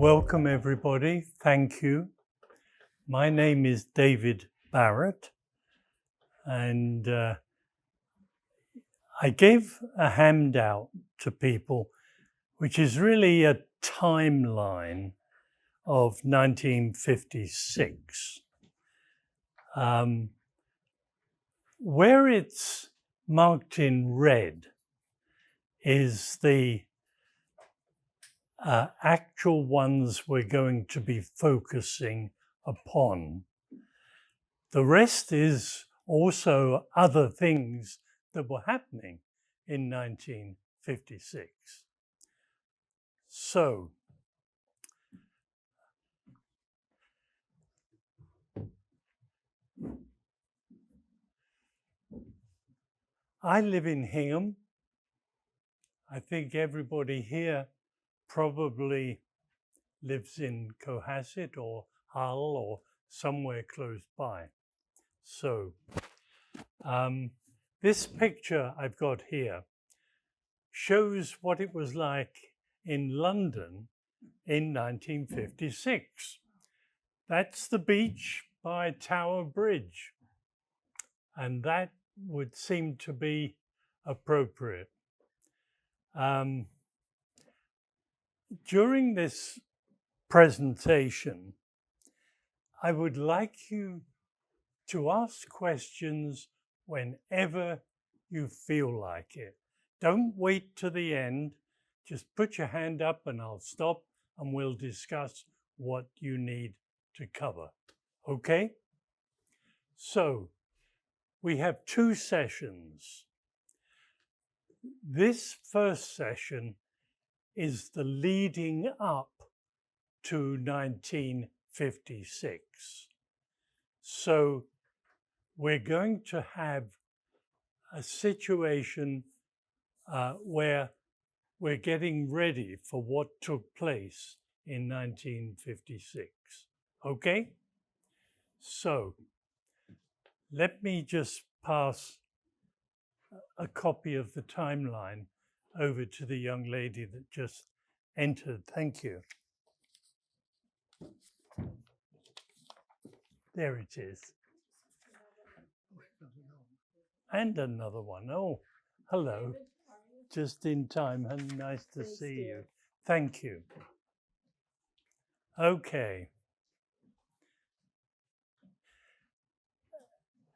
Welcome everybody, thank you. My name is David Barrett and I gave a handout to people which is really a timeline of 1956. Where it's marked in red is the actual ones we're going to be focusing upon. The rest is also other things that were happening in 1956. So, I live in Hingham. I think everybody here probably lives in Cohasset or Hull or somewhere close by. So this picture I've got here shows what it was like in London in 1956. That's the beach by Tower Bridge, and that would seem to be appropriate. During this presentation, I would like you to ask questions whenever you feel like it. Don't wait to the end. Just put your hand up and I'll stop and we'll discuss what you need to cover. Okay? So, we have two sessions. This first session is the leading up to 1956. So we're going to have a situation where we're getting ready for what took place in 1956. Okay? So let me just pass a copy of the timeline over to the young lady that just entered. Thank you. There it is. And another one. Oh, hello. Just in time, and nice to see you. Thank you. Okay.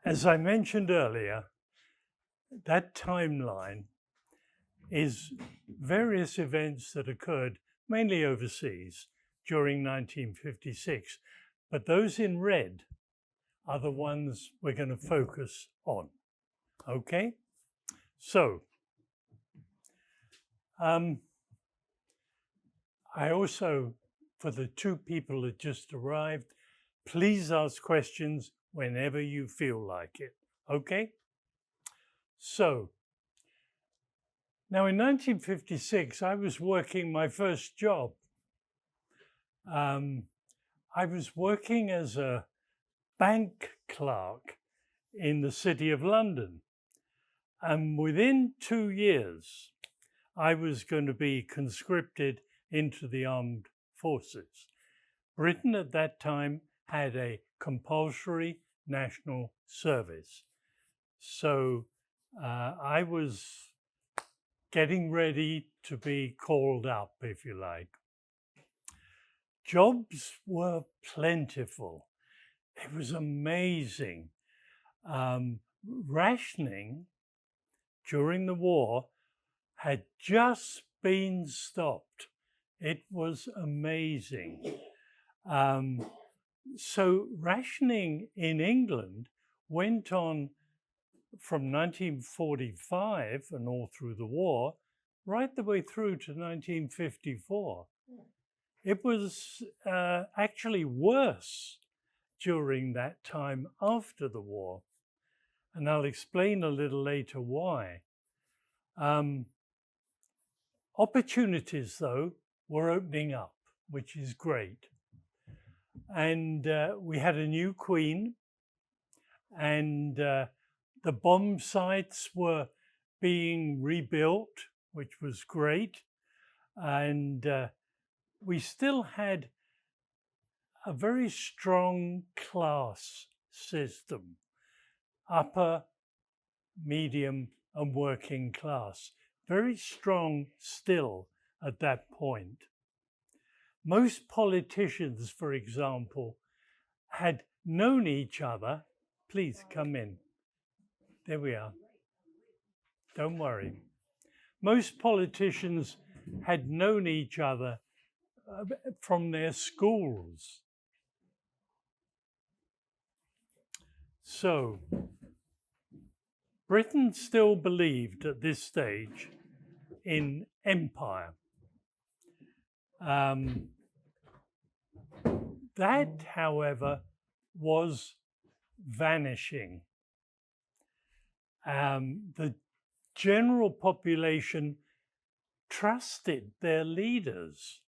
As I mentioned earlier, that timeline is various events that occurred mainly overseas during 1956, but those in red are the ones we're going to focus on. Okay? So, I also, for the two people that just arrived, please ask questions whenever you feel like it. Okay? So, now in 1956, I was working my first job. I was working as a bank clerk in the City of London. And within 2 years, I was going to be conscripted into the armed forces. Britain at that time had a compulsory national service. So I was getting ready to be called up, if you like. Jobs were plentiful. It was amazing. Rationing during the war had just been stopped. It was amazing. So rationing in England went on from 1945 and all through the war, right the way through to 1954. It was actually worse during that time after the war. And I'll explain a little later why. Opportunities, though, were opening up, which is great. And we had a new queen, and the bomb sites were being rebuilt, which was great. And we still had a very strong class system, upper, medium, and working class. Very strong still at that point. Most politicians, for example, had known each other. Please come in. There we are. Don't worry. Most politicians had known each other from their schools. So, Britain still believed at this stage in empire. That, however, was vanishing. The general population trusted their leaders.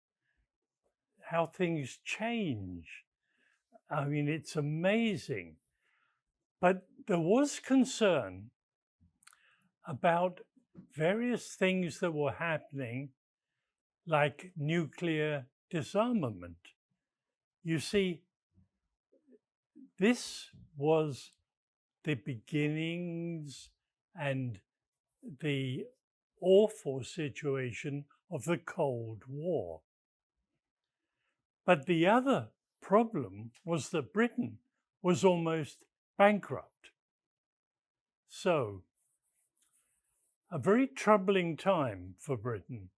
How things change. I mean, it's amazing. But there was concern about various things that were happening, like nuclear disarmament. You see, this was the beginnings and the awful situation of the Cold War. But the other problem was that Britain was almost bankrupt. So, a very troubling time for Britain.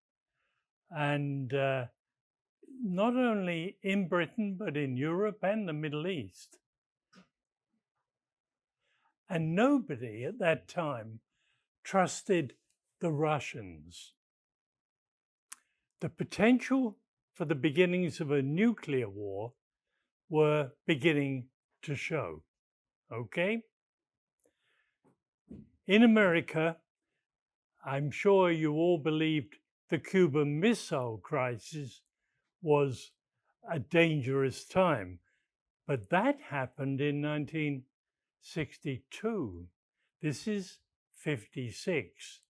And not only in Britain, but in Europe and the Middle East. And nobody at that time trusted the Russians. The potential for the beginnings of a nuclear war were beginning to show. Okay? In America, I'm sure you all believed the Cuban Missile Crisis was a dangerous time, but that happened in 1962. This is 56,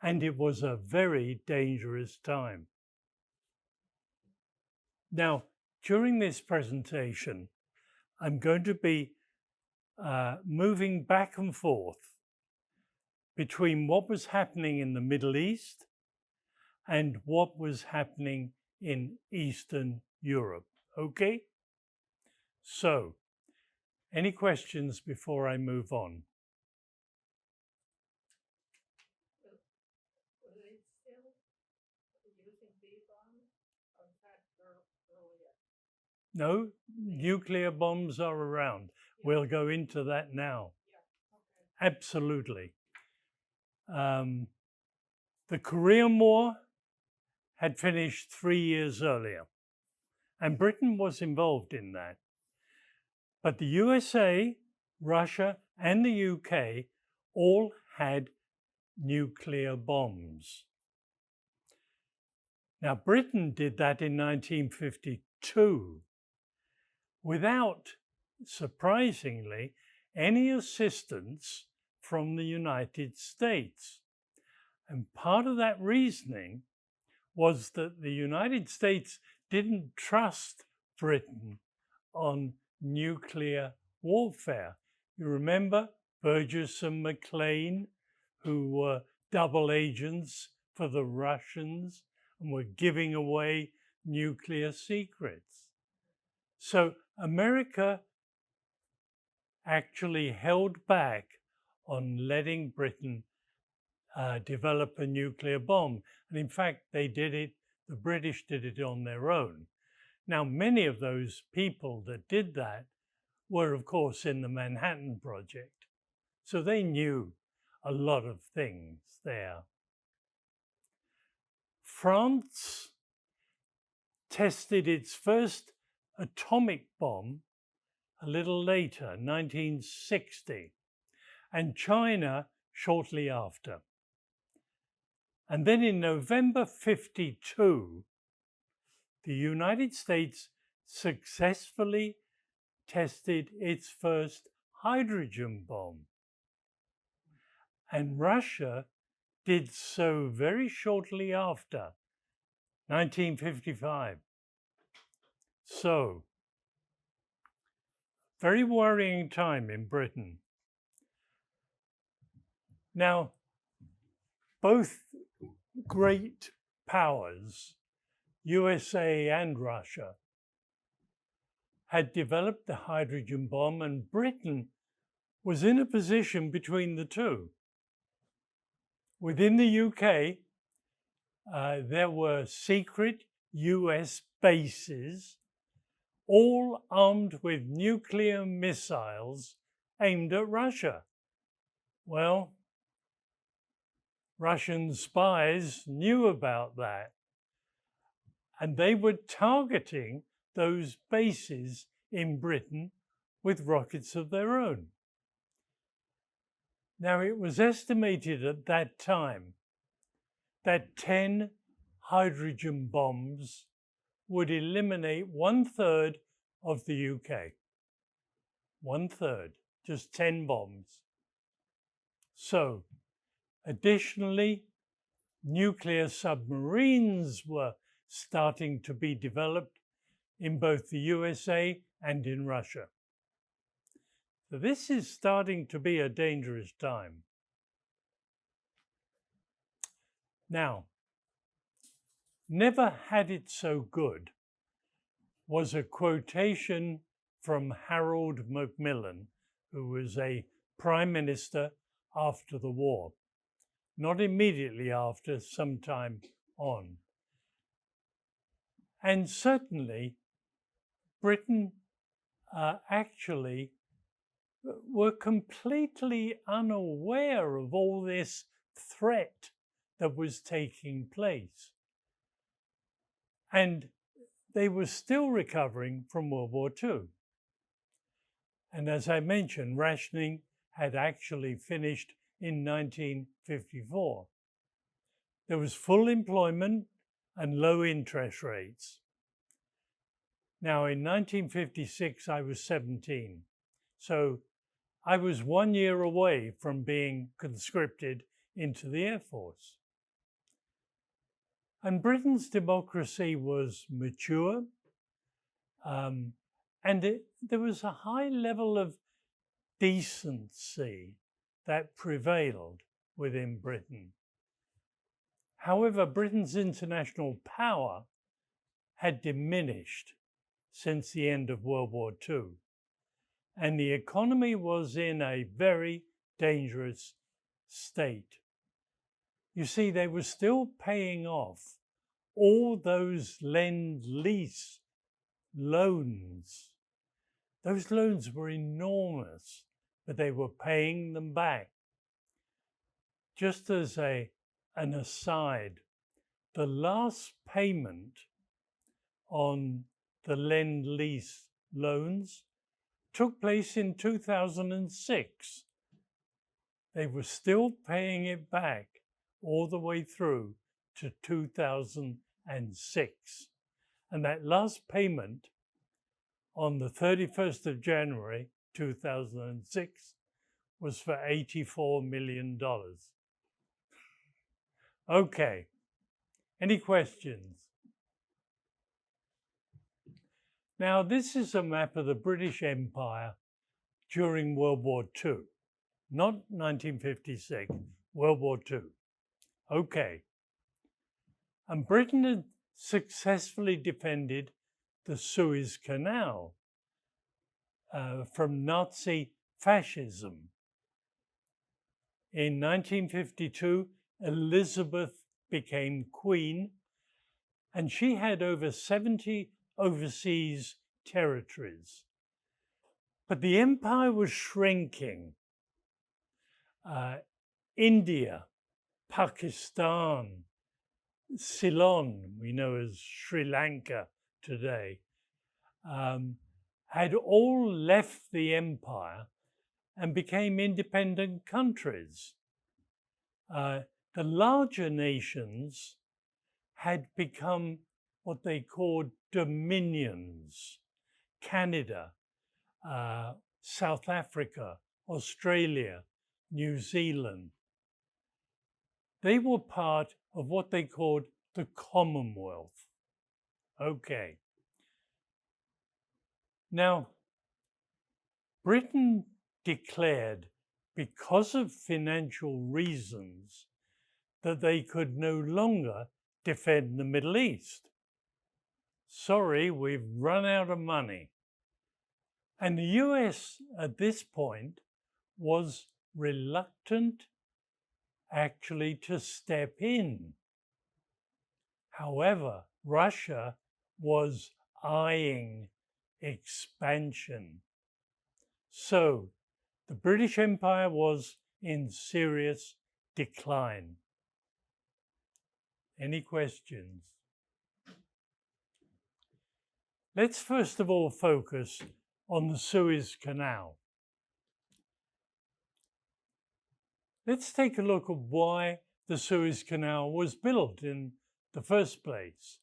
and it was a very dangerous time. Now, during this presentation, I'm going to be moving back and forth between what was happening in the Middle East and what was happening in Eastern Europe. Okay? So, any questions before I move on? Were they still using B-bombs, or was that earlier? No, nuclear bombs are around. Yeah. We'll go into that now. Yeah. Okay. Absolutely. The Korean War had finished 3 years earlier, and Britain was involved in that. But the USA, Russia, and the UK all had nuclear bombs. Now, Britain did that in 1952 without, surprisingly, any assistance from the United States. And part of that reasoning was that the United States didn't trust Britain on nuclear warfare. You remember Burgess and McLean, who were double agents for the Russians and were giving away nuclear secrets. So America actually held back on letting Britain develop a nuclear bomb. And in fact, they did it, the British did it on their own. Now, many of those people that did that were, of course, in the Manhattan Project. So they knew a lot of things there. France tested its first atomic bomb a little later, 1960, and China shortly after. And then in November 52, the United States successfully tested its first hydrogen bomb. And Russia did so very shortly after, 1955. So, very worrying time in Britain. Now, both great powers, USA and Russia, had developed the hydrogen bomb, and Britain was in a position between the two. Within the UK, there were secret US bases, all armed with nuclear missiles aimed at Russia. Well, Russian spies knew about that, and they were targeting those bases in Britain with rockets of their own. Now, it was estimated at that time that 10 hydrogen bombs would eliminate 1/3 of the UK. 1/3, just 10 bombs. So, additionally, nuclear submarines were starting to be developed in both the USA and in Russia. So this is starting to be a dangerous time. Now, "Never had it so good" was a quotation from Harold Macmillan, who was a prime minister after the war, not immediately after, sometime on. And certainly, Britain actually were completely unaware of all this threat that was taking place. And they were still recovering from World War II. And as I mentioned, rationing had actually finished in 1954. There was full employment and low interest rates. Now, in 1956, I was 17. So I was 1 year away from being conscripted into the Air Force. And Britain's democracy was mature, and there was a high level of decency that prevailed within Britain. However, Britain's international power had diminished since the end of World War II, and the economy was in a very dangerous state. You see, they were still paying off all those lend-lease loans. Those loans were enormous, but they were paying them back. Just as an aside, the last payment on the lend-lease loans took place in 2006. They were still paying it back all the way through to 2006. And that last payment on the 31st of January 2006 was for $84 million. Okay, any questions? Now, this is a map of the British Empire during World War II, not 1956, World War II. Okay. And Britain had successfully defended the Suez Canal from Nazi fascism. In 1952, Elizabeth became queen, and she had over 70 overseas territories. But the empire was shrinking. India, Pakistan, Ceylon, we know as Sri Lanka today, had all left the empire and became independent countries. The larger nations had become what they called dominions: Canada, South Africa, Australia, New Zealand. They were part of what they called the Commonwealth. Okay. Now, Britain declared, because of financial reasons, that they could no longer defend the Middle East. Sorry, we've run out of money. And the US at this point was reluctant actually to step in. However, Russia was eyeing expansion. So the British Empire was in serious decline. Any questions? Let's first of all focus on the Suez Canal. Let's take a look at why the Suez Canal was built in the first place.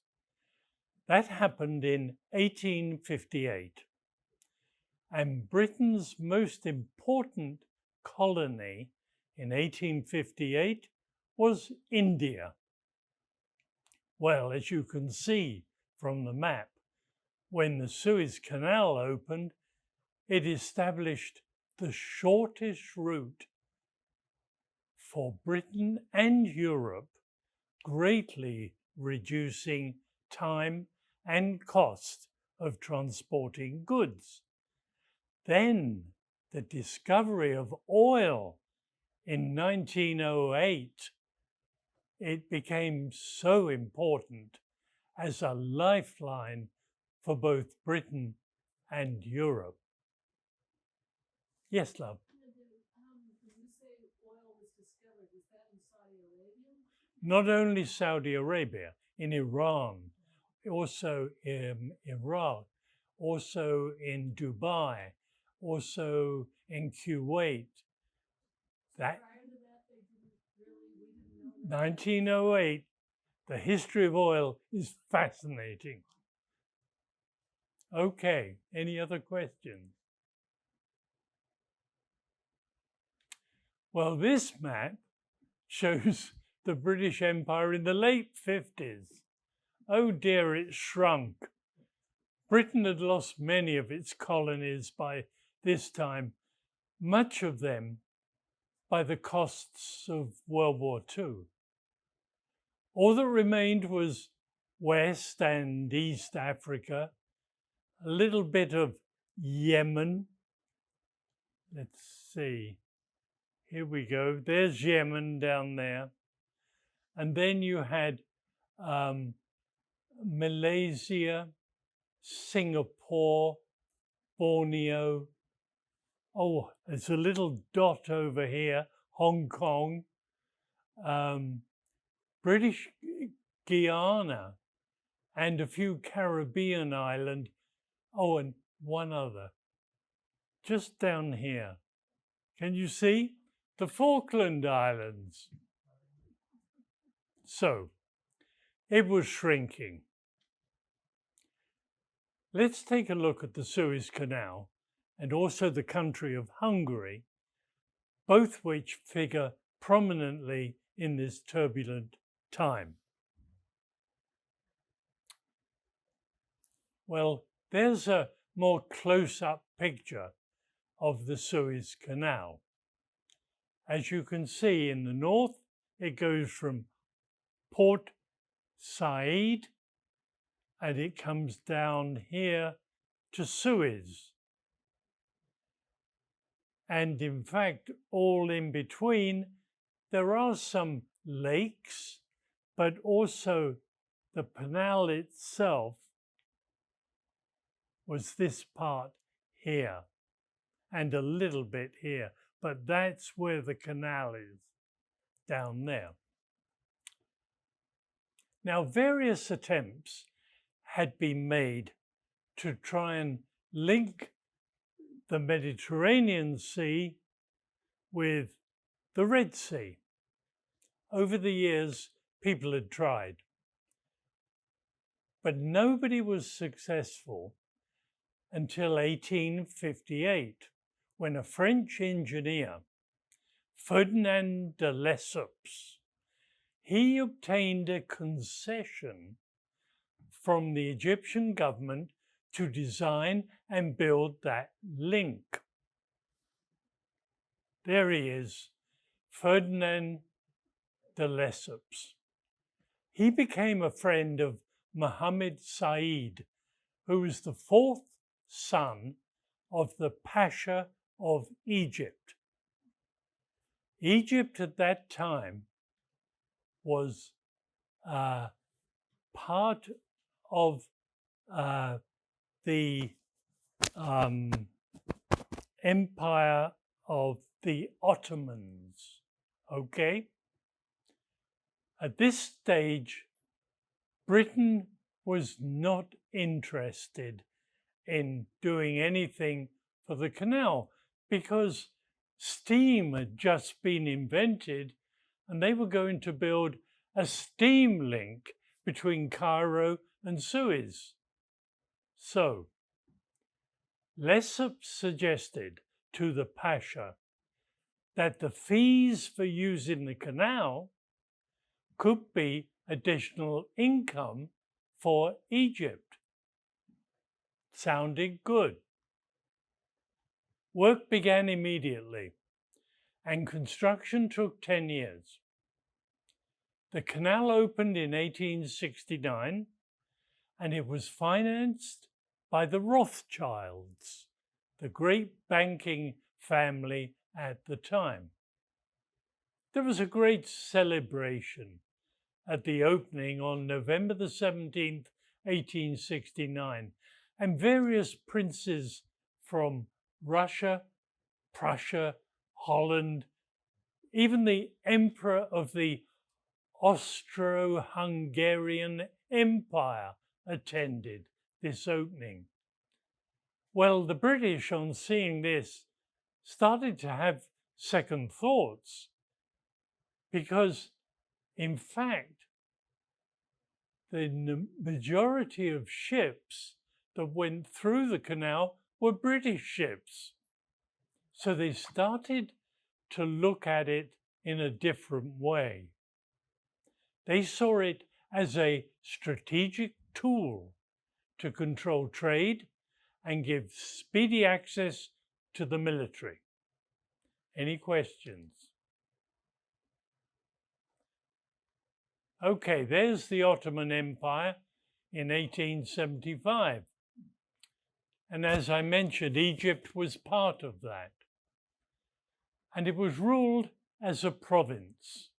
That happened in 1858, and Britain's most important colony in 1858 was India. Well, as you can see from the map, when the Suez Canal opened, it established the shortest route for Britain and Europe, greatly reducing time and cost of transporting goods. Then the discovery of oil in 1908, it became so important as a lifeline for both Britain and Europe. Yes, love? When you say oil was discovered, was that in Saudi Arabia? Not only Saudi Arabia, in Iran, also in Iraq, also in Dubai, also in Kuwait. That Prior to that, we didn't know that. 1908, the history of oil is fascinating. Okay, any other questions? Well, this map shows the British Empire in the late 50s. Oh dear, it shrunk. Britain had lost many of its colonies by this time, much of them by the costs of World War II. All that remained was West and East Africa, a little bit of Yemen. Let's see. Here we go. There's Yemen down there. And then you had Malaysia, Singapore, Borneo. Oh, there's a little dot over here, Hong Kong, British Guiana, and a few Caribbean islands. Oh, and one other, just down here. Can you see? The Falkland Islands. So, it was shrinking. Let's take a look at the Suez Canal and also the country of Hungary, both which figure prominently in this turbulent time. Well, there's a more close-up picture of the Suez Canal. As you can see, in the north, it goes from Port Said and it comes down here to Suez. And in fact, all in between, there are some lakes, but also the canal itself was this part here and a little bit here, but that's where the canal is, down there. Now, various attempts had been made to try and link the Mediterranean Sea with the Red Sea. Over the years, people had tried, but nobody was successful until 1858, when a French engineer, Ferdinand de Lesseps, he obtained a concession from the Egyptian government to design and build that link. There he is, Ferdinand de Lesseps. He became a friend of Muhammad Said, who was the fourth son of the Pasha of Egypt. Egypt at that time was part of the empire of the Ottomans, okay? At this stage, Britain was not interested in doing anything for the canal because steam had just been invented and they were going to build a steam link between Cairo and Suez. So, Lesseps suggested to the Pasha that the fees for using the canal could be additional income for Egypt. Sounded good. Work began immediately, and construction took 10 years. The canal opened in 1869, and it was financed by the Rothschilds, the great banking family at the time. There was a great celebration at the opening on November the 17th, 1869, and various princes from Russia, Prussia, Holland, even the Emperor of the Austro-Hungarian Empire attended this opening. Well, the British, on seeing this, started to have second thoughts because, in fact, the majority of ships that went through the canal were British ships. So they started to look at it in a different way. They saw it as a strategic tool to control trade and give speedy access to the military. Any questions? Okay, there's the Ottoman Empire in 1875. And as I mentioned, Egypt was part of that. And it was ruled as a province.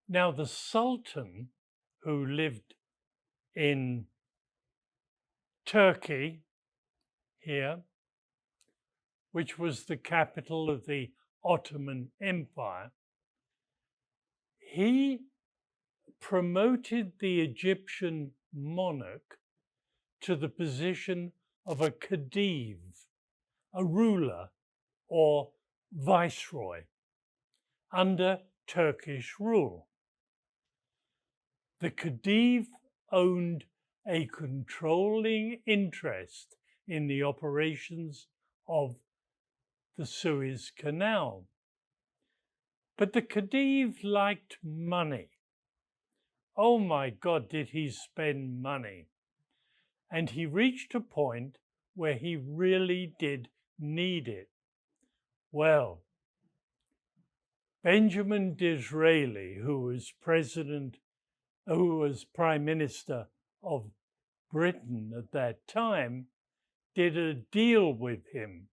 Now, the Sultan, who lived in Turkey here, which was the capital of the Ottoman Empire, he promoted the Egyptian monarch to the position of a khedive, a ruler or viceroy under Turkish rule. The khedive owned a controlling interest in the operations of the Suez Canal. But the khedive liked money. Oh my God, did he spend money? And he reached a point where he really did need it. Well, Benjamin Disraeli, who was Prime Minister of Britain at that time, did a deal with him.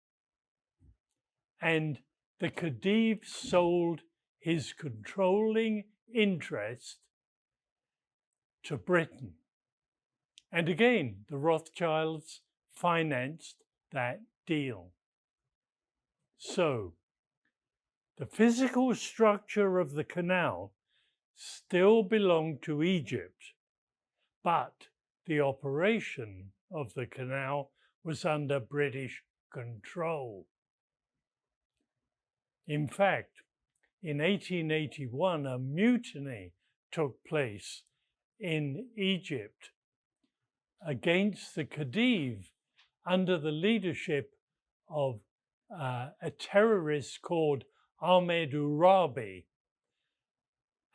And the khedive sold his controlling interest to Britain. And again, the Rothschilds financed that deal. So, the physical structure of the canal still belonged to Egypt, but the operation of the canal was under British control. In fact, in 1881, a mutiny took place in Egypt against the khedive under the leadership of a terrorist called Ahmed Urabi.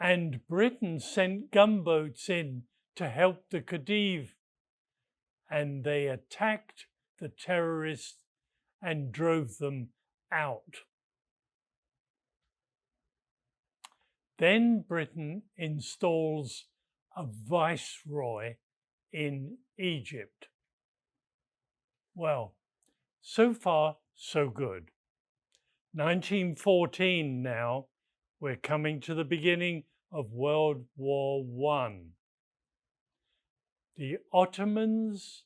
And Britain sent gunboats in to help the Khedive, and they attacked the terrorists and drove them out. Then Britain installs a viceroy in Egypt. Well, so far, so good. 1914 now, we're coming to the beginning of World War I. The Ottomans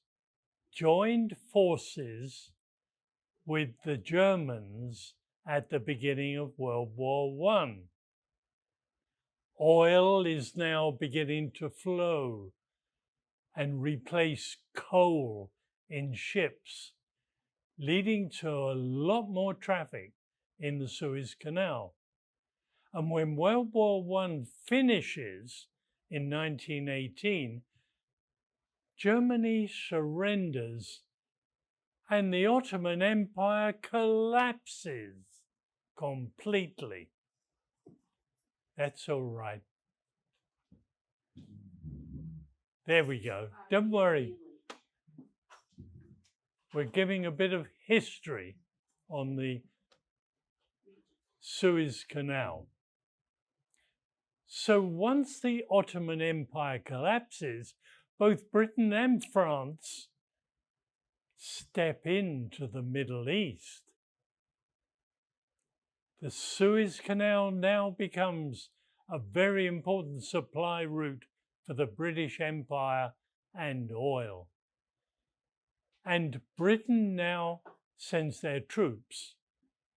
joined forces with the Germans at the beginning of World War I. Oil is now beginning to flow and replace coal in ships, leading to a lot more traffic in the Suez Canal. And when World War I finishes in 1918, Germany surrenders and the Ottoman Empire collapses completely. That's all right. There we go. Don't worry. We're giving a bit of history on the Suez Canal. So once the Ottoman Empire collapses, both Britain and France step into the Middle East. The Suez Canal now becomes a very important supply route for the British Empire and oil. And Britain now sends their troops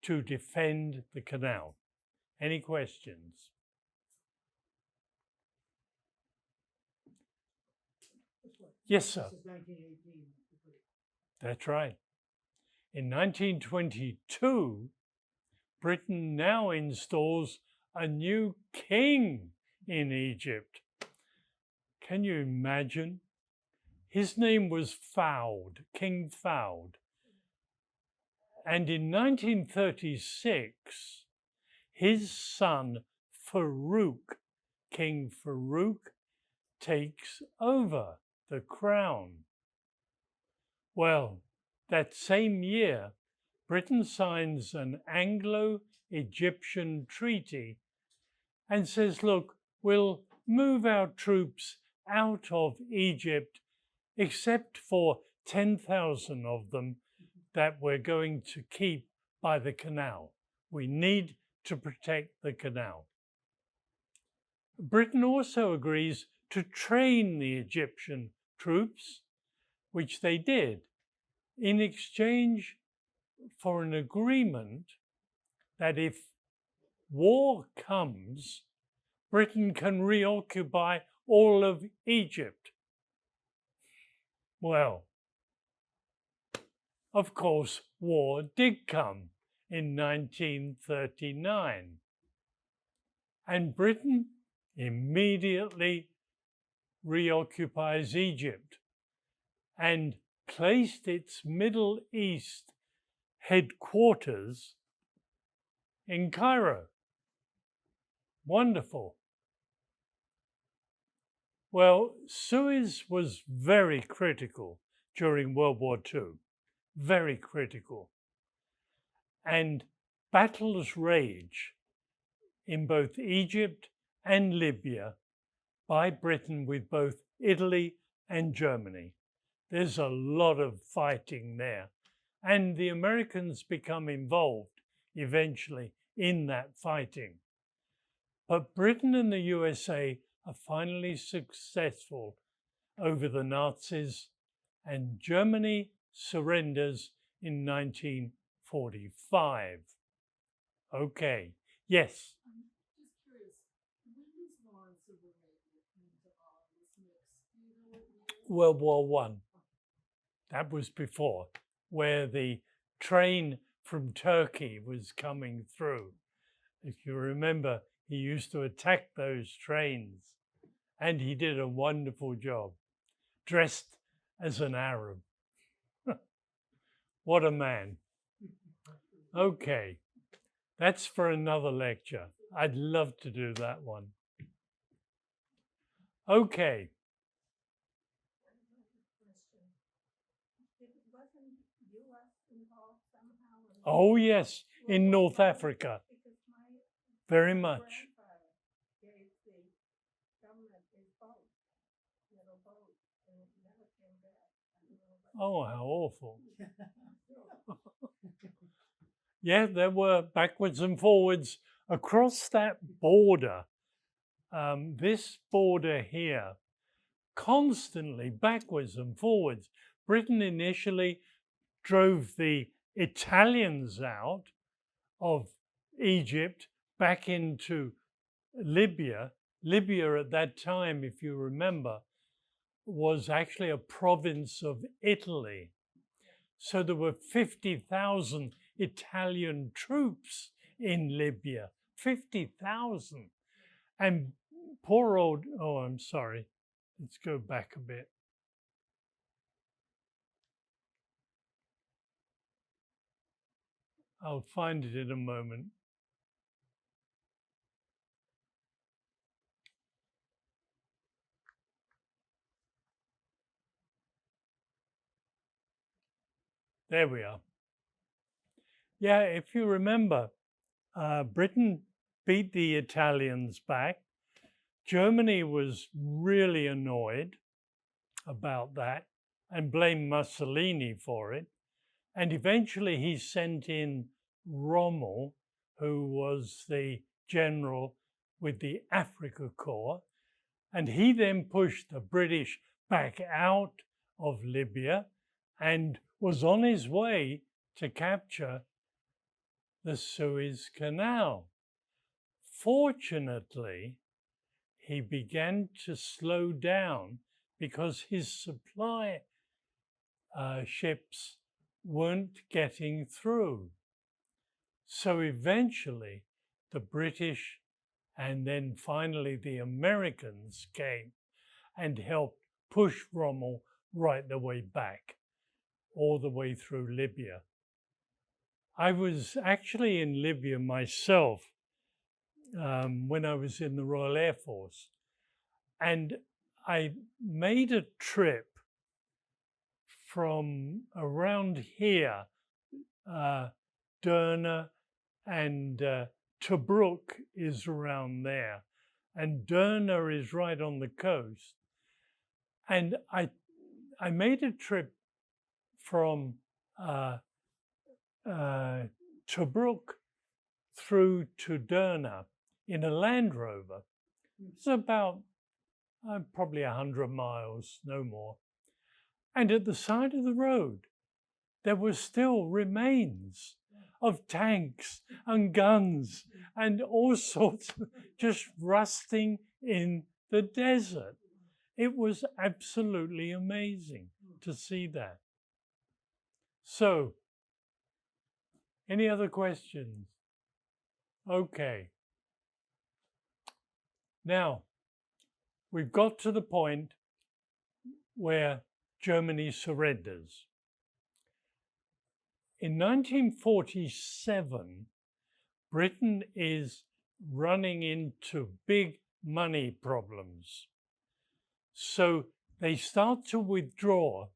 to defend the canal. Any questions? Yes, sir. This is 1918. That's right. In 1922, Britain now installs a new king in Egypt. Can you imagine? His name was Fahd, King Fahd. And in 1936, his son Farouk, King Farouk, takes over the crown. Well, that same year, Britain signs an Anglo-Egyptian treaty and says, look, we'll move our troops out of Egypt except for 10,000 of them that we're going to keep by the canal. We need to protect the canal. Britain also agrees to train the Egyptian troops, which they did, in exchange for an agreement that if war comes, Britain can reoccupy all of Egypt. Well, of course, war did come in 1939, and Britain immediately reoccupies Egypt and placed its Middle East headquarters in Cairo. Wonderful. Well, Suez was very critical during World War II, very critical. And battles rage in both Egypt and Libya by Britain with both Italy and Germany. There's a lot of fighting there. And the Americans become involved eventually in that fighting. But Britain and the USA are finally successful over the Nazis, and Germany surrenders in 1945. Okay, yes? Just curious, when does Lawrence of Arabia into all this mix? Do you know what year? World War I. That was before, where the train from Turkey was coming through. If you remember, he used to attack those trains, and he did a wonderful job, dressed as an Arab. What a man. Okay, that's for another lecture. I'd love to do that one. Okay. Wasn't US involved somehow? Oh, yes, in North Africa. Because Very my much. grandfather gave the government a boat, little boat, and it never came back. I don't know about Oh, how awful. Yeah, there were backwards and forwards across that border. This border here, constantly backwards and forwards. Britain initially drove the Italians out of Egypt back into Libya. Libya at that time, if you remember, was actually a province of Italy. So there were 50,000 Italian troops in Libya, 50,000. And poor old, oh, I'm sorry. Let's go back a bit. I'll find it in a moment. There we are. Yeah, if you remember, Britain beat the Italians back. Germany was really annoyed about that and blamed Mussolini for it. And eventually he sent in Rommel, who was the general with the Africa Corps. And he then pushed the British back out of Libya and was on his way to capture the Suez Canal. Fortunately, he began to slow down because his supply ships weren't getting through. So eventually, the British and then finally the Americans came and helped push Rommel right the way back, all the way through Libya. I was actually in Libya myself when I was in the Royal Air Force. And I made a trip from around here, Derna and Tobruk is around there. And Derna is right on the coast. And I made a trip from Tobruk through to Derna in a Land Rover. It's about probably 100 miles, no more. And at the side of the road, there were still remains of tanks and guns and all sorts of just rusting in the desert. It was absolutely amazing to see that. So, any other questions? Okay. Now, we've got to the point where Germany surrenders. In 1947, Britain is running into big money problems. So they start to withdraw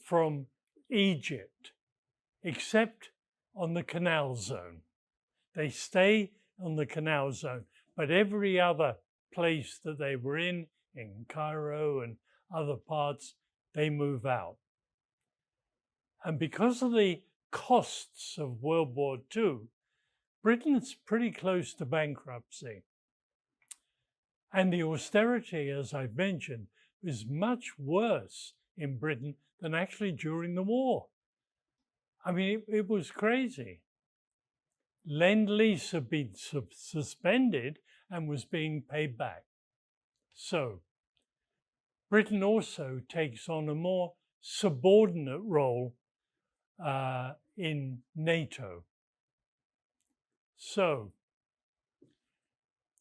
from Egypt, except on the Canal Zone. They stay on the Canal Zone, but every other place that they were in Cairo and other parts, they move out. And because of the costs of World War II, Britain's pretty close to bankruptcy. And the austerity, as I've mentioned, was much worse in Britain than actually during the war. I mean, it was crazy. Lend-Lease had been suspended and was being paid back. So, Britain also takes on a more subordinate role in NATO. So,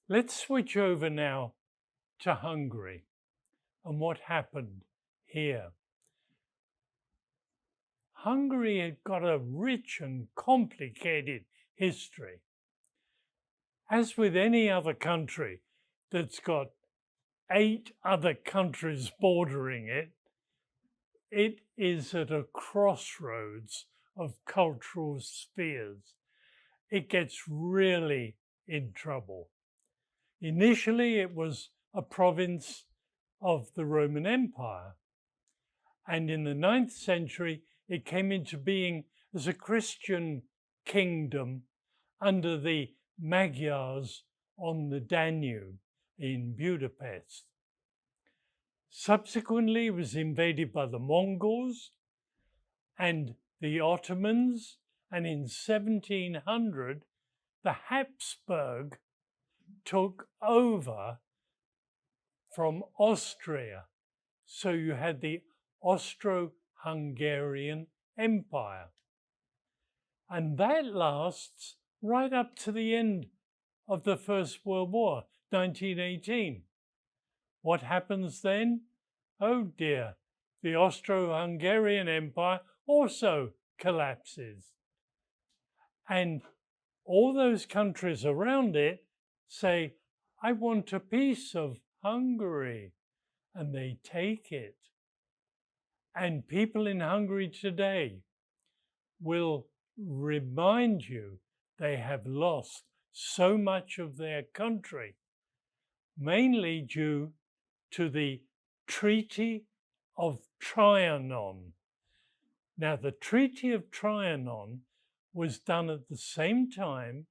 let's switch over now to Hungary and what happened here. Hungary had got a rich and complicated history. As with any other country that's got 8 other countries bordering it. It is at a crossroads of cultural spheres. It gets really in trouble. Initially, it was a province of the Roman Empire. And in the 9th century, it came into being as a Christian kingdom under the Magyars on the Danube in Budapest. Subsequently, it was invaded by the Mongols and the Ottomans, and in 1700, the Habsburg took over from Austria. So you had the Austro-Hungarian Empire. And that lasts right up to the end of the First World War, 1918. What happens then? Oh dear, the Austro-Hungarian Empire also collapses. And all those countries around it say, I want a piece of Hungary, and they take it. And people in Hungary today will remind you they have lost so much of their country, mainly due to the Treaty of Trianon. Now, the Treaty of Trianon was done at the same time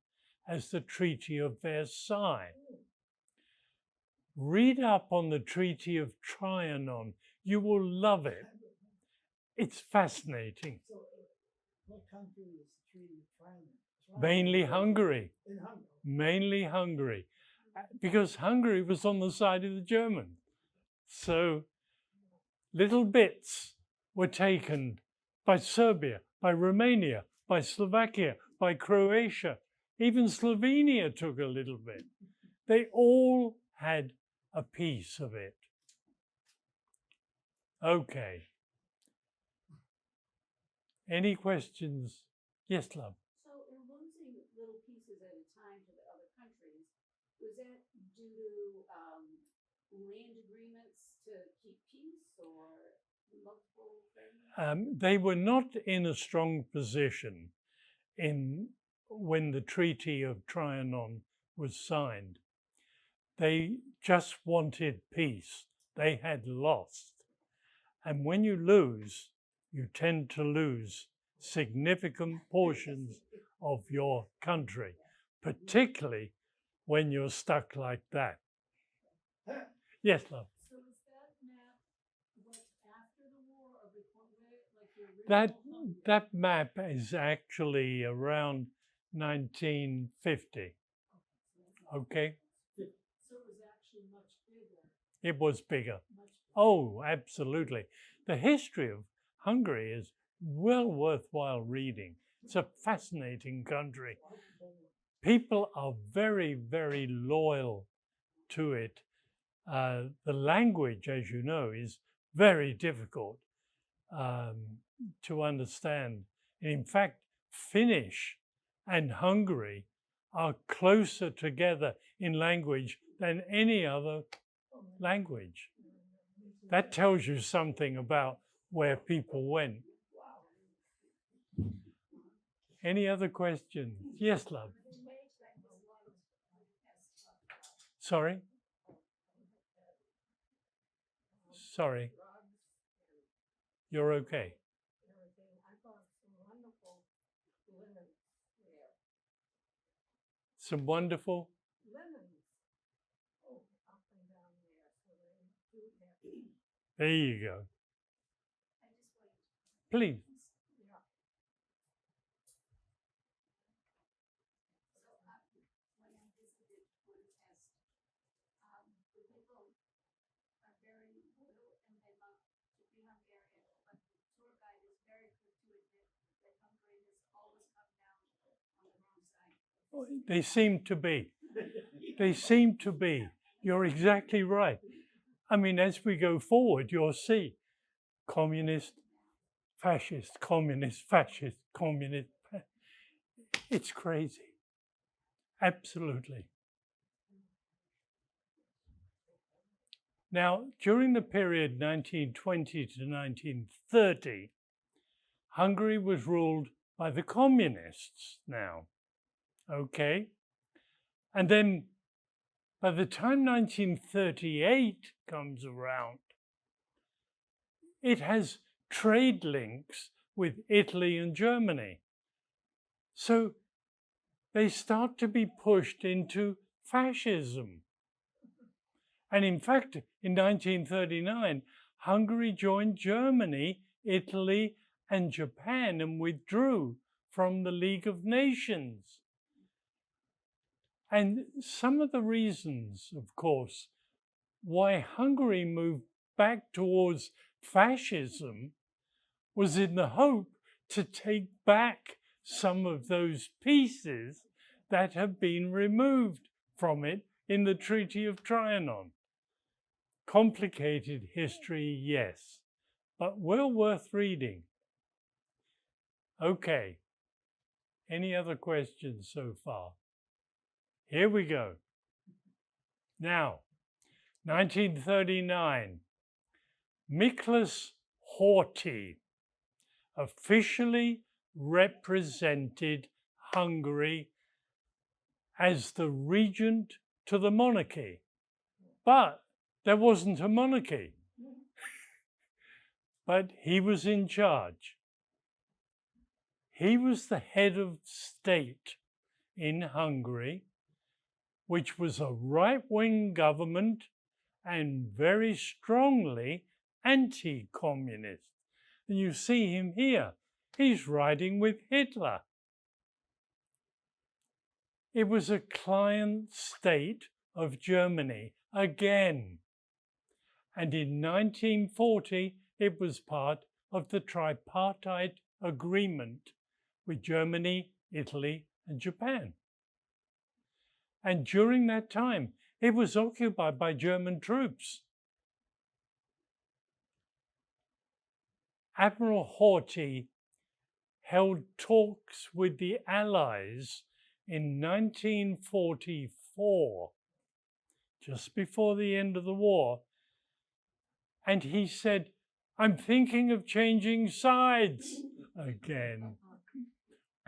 as the Treaty of Versailles. Read up on the Treaty of Trianon. You will love it. It's fascinating. So, what country is the Treaty of Trianon? Mainly Hungary. In Hungary. Mainly Hungary. Because Hungary was on the side of the Germans. So little bits were taken by Serbia, by Romania, by Slovakia, by Croatia. Even Slovenia took a little bit. They all had a piece of it. Okay. Any questions? Yes, love. So in losing little pieces at a time to the other countries, was that due to land agreements to keep peace or multiple things? They were not in a strong position when the Treaty of Trianon was signed. They just wanted peace. They had lost. And when you lose, you tend to lose significant portions of your country, particularly when you're stuck like that. Yes, love. So is that map what's after the war or before, like the original? That map is actually around 1950. Okay? So it was actually much bigger. It was bigger. Much bigger. Oh, absolutely. The history of Hungary is well worthwhile reading. It's a fascinating country. People are very, very loyal to it. The language, as you know, is very difficult to understand. In fact, Finnish and Hungary are closer together in language than any other language. That tells you something about where people went. Any other questions? Yes, love. Sorry? Sorry. You're okay. I bought some wonderful linens there. Some wonderful. Linens. Oh, up and down there. So they do have. There you go. Please. Yeah. So when I visited Budapest, the people are very loyal and they love to be Hungarian, but the tour guide is very quick to admit that Hungary has always come down on the wrong side. They seem to be. They seem to be. You're exactly right. I mean, as we go forward, you'll see communist, fascist, communist, fascist, communist. It's crazy. Absolutely. Now, during the period 1920 to 1930, Hungary was ruled by the communists now, okay? And then by the time 1938 comes around, it has trade links with Italy and Germany. So they start to be pushed into fascism. And in fact, in 1939, Hungary joined Germany, Italy, and Japan and withdrew from the League of Nations. And some of the reasons, of course, why Hungary moved back towards fascism was in the hope to take back some of those pieces that have been removed from it in the Treaty of Trianon. Complicated history, yes, but well worth reading. Okay, any other questions so far? Here we go. Now, 1939, Miklos Horthy officially represented Hungary as the regent to the monarchy, but there wasn't a monarchy. But he was in charge. He was the head of state in Hungary, which was a right-wing government and very strongly anti-communist. And you see him here. He's riding with Hitler. It was a client state of Germany again. And in 1940, it was part of the tripartite agreement with Germany, Italy, and Japan. And during that time, it was occupied by German troops. Admiral Horthy held talks with the Allies in 1944, just before the end of the war, and he said, "I'm thinking of changing sides again."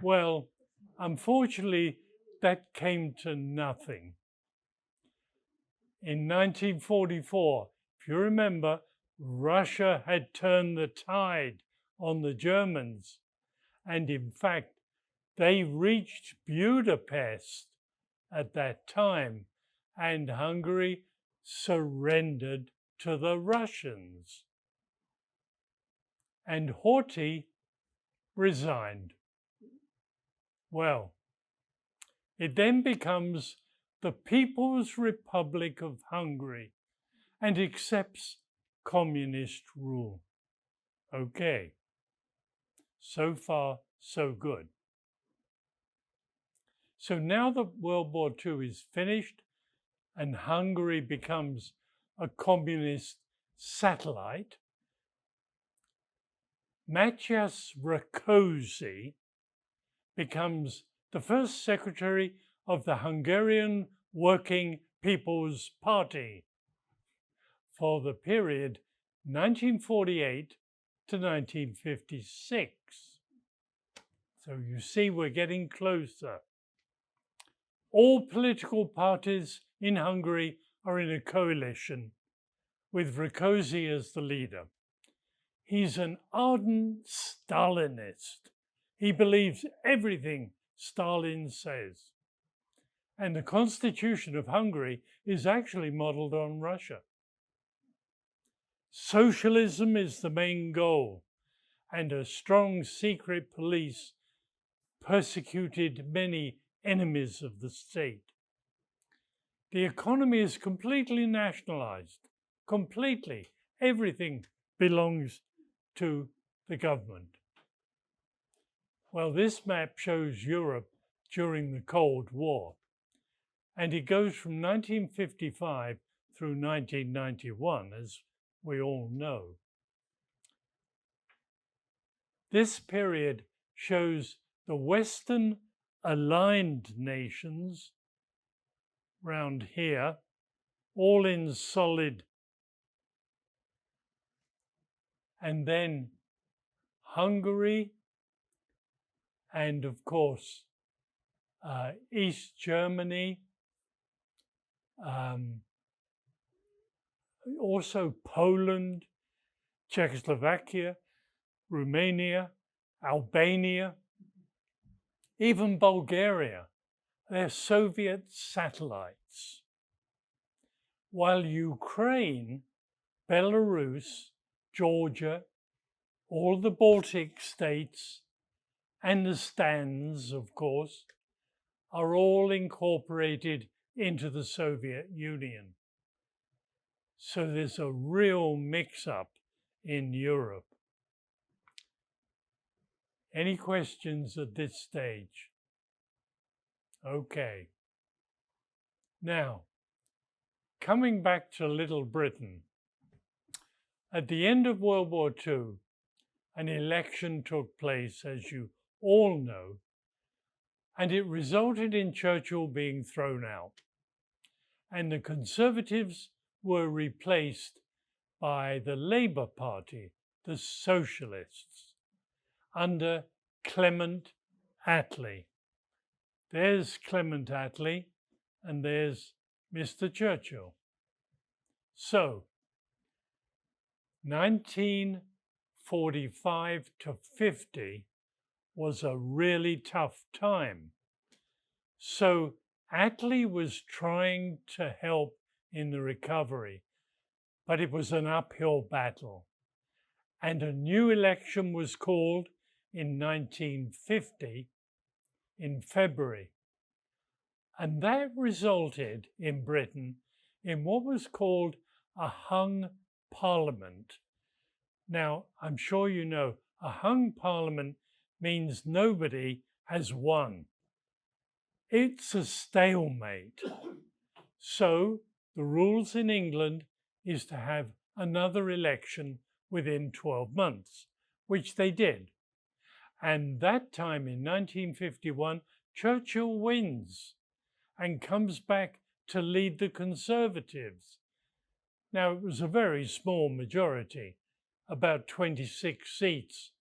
Well, unfortunately, that came to nothing. In 1944, if you remember, Russia had turned the tide on the Germans, and in fact, they reached Budapest at that time, and Hungary surrendered to the Russians. And Horthy resigned. Well, it then becomes the People's Republic of Hungary and accepts communist rule. Okay, so far, so good. So now that World War II is finished and Hungary becomes a communist satellite, Matyas Rákosi becomes the first secretary of the Hungarian Working People's Party for the period 1948 to 1956. So you see, we're getting closer. All political parties in Hungary are in a coalition with Rákosi as the leader. He's an ardent Stalinist. He believes everything Stalin says. And the Constitution of Hungary is actually modeled on Russia. Socialism is the main goal, and a strong secret police persecuted many enemies of the state. The economy is completely nationalized, completely. Everything belongs to the government. Well, this map shows Europe during the Cold War, and it goes from 1955 through 1991, as we all know. This period shows the Western aligned nations round here, all in solid and then Hungary, and of course East Germany, also Poland, Czechoslovakia, Romania, Albania, even Bulgaria. They're Soviet satellites. While Ukraine, Belarus, Georgia, all the Baltic states, and the Stans, of course, are all incorporated into the Soviet Union. So there's a real mix-up in Europe. Any questions at this stage? Okay. Now, coming back to Little Britain, at the end of World War II, an election took place, as you all know, and it resulted in Churchill being thrown out. And the Conservatives were replaced by the Labour Party, the Socialists, under Clement Attlee. There's Clement Attlee, and there's Mr. Churchill. So, 1945 to 50 was a really tough time. So Attlee was trying to help in the recovery, but it was an uphill battle. And a new election was called in 1950 in February. And that resulted in Britain in what was called a hung parliament. Now, I'm sure you know, a hung parliament means nobody has won. It's a stalemate. So the rules in England is to have another election within 12 months, which they did. And that time in 1951, Churchill wins and comes back to lead the Conservatives. Now, it was a very small majority, about 26 seats,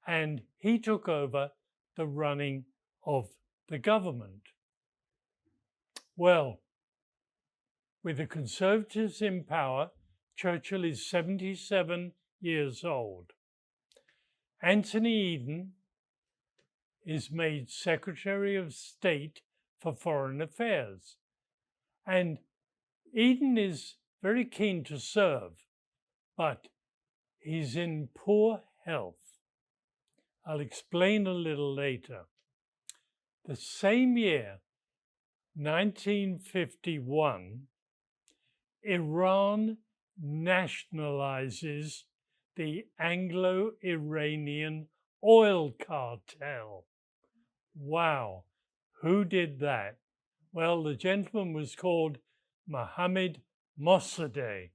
and he took over the running of the government. Well, with the Conservatives in power, Churchill is 77 years old. Anthony Eden is made Secretary of State for Foreign Affairs. And Eden is very keen to serve, but he's in poor health. I'll explain a little later. The same year, 1951, Iran nationalizes the Anglo-Iranian oil cartel. Wow, who did that? Well, the gentleman was called Mohammad Mossadegh.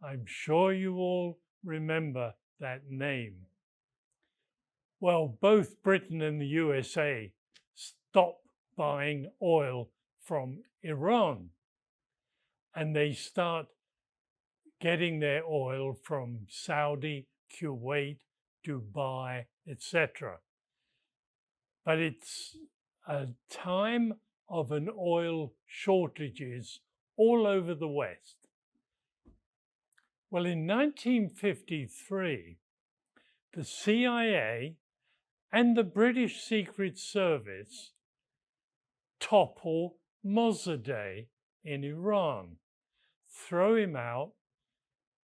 I'm sure you all remember that name. Well, both Britain and the USA stopped buying oil from Iran, and they start getting their oil from Saudi, Kuwait, Dubai, etc. But it's a time of an oil shortages all over the West. Well, in 1953, the CIA and the British Secret Service topple Mossadegh in Iran, throw him out,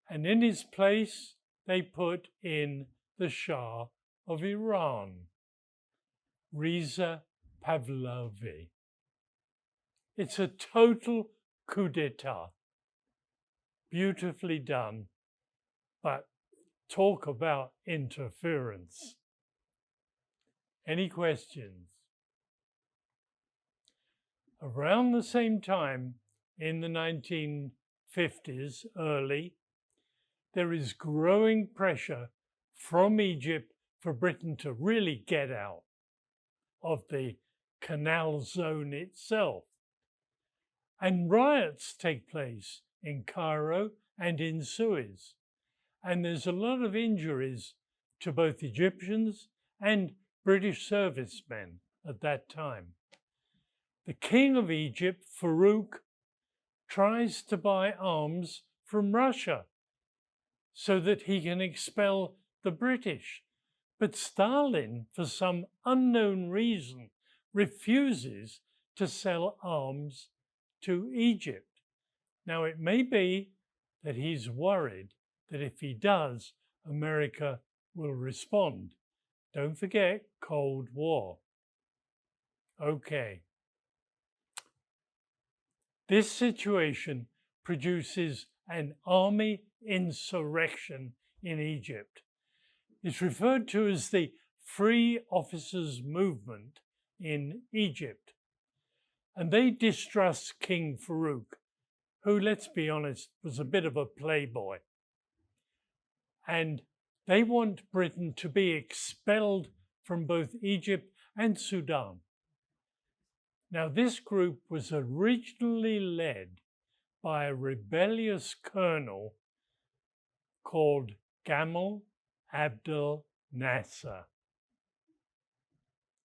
and in his place they put in the Shah of Iran, Reza Pahlavi. It's a total coup d'etat. Beautifully done, but talk about interference. Any questions? Around the same time, in the 1950s, early, there is growing pressure from Egypt for Britain to really get out of the canal zone itself. And riots take place in Cairo and in Suez. and there's a lot of injuries to both Egyptians and British servicemen at that time. The king of Egypt, Farouk, tries to buy arms from Russia so that he can expel the British. But Stalin, for some unknown reason, refuses to sell arms to Egypt. Now, it may be that he's worried that if he does, America will respond. Don't forget, Cold War. Okay. This situation produces an army insurrection in Egypt. It's referred to as the Free Officers Movement in Egypt. And they distrust King Farouk, who, let's be honest, was a bit of a playboy. And they want Britain to be expelled from both Egypt and Sudan. Now, this group was originally led by a rebellious colonel called Gamal Abdel Nasser.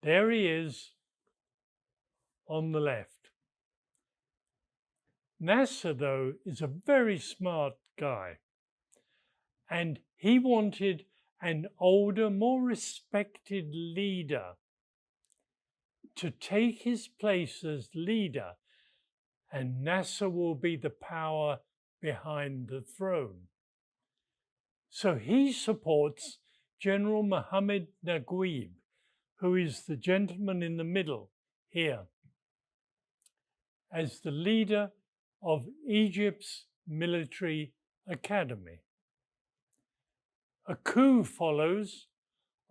There he is on the left. Nasser, though, is a very smart guy, and he wanted an older, more respected leader to take his place as leader, and Nasser will be the power behind the throne. So he supports General Mohammed Naguib, who is the gentleman in the middle here, as the leader of Egypt's military academy. A coup follows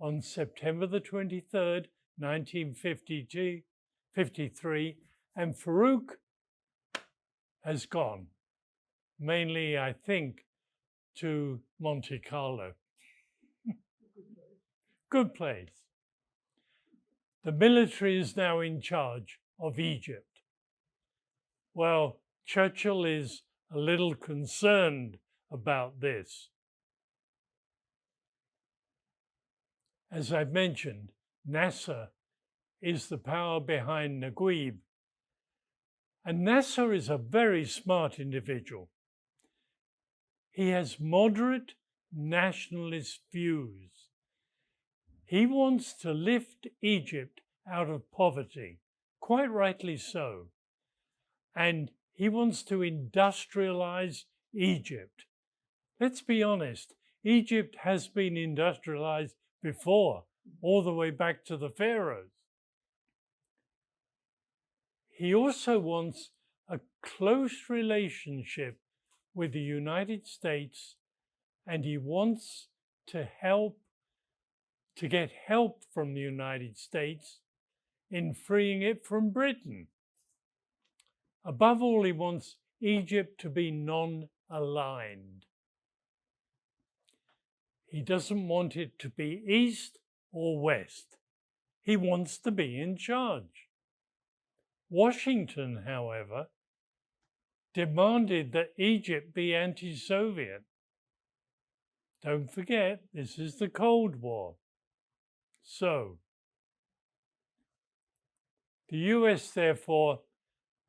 on September the 23rd, 1953, and Farouk has gone, mainly, I think, to Monte Carlo. Good place. The military is now in charge of Egypt. Well, Churchill is a little concerned about this. As I've mentioned, Nasser is the power behind Naguib. And Nasser is a very smart individual. He has moderate nationalist views. He wants to lift Egypt out of poverty, quite rightly so. And he wants to industrialize Egypt. Let's be honest, Egypt has been industrialized before, all the way back to the pharaohs. He also wants a close relationship with the United States, and he wants to get help from the United States in freeing it from Britain. Above all, he wants Egypt to be non-aligned. He doesn't want it to be east or west. He wants to be in charge. Washington, however, demanded that Egypt be anti-Soviet. Don't forget, this is the Cold War. So, the US, therefore,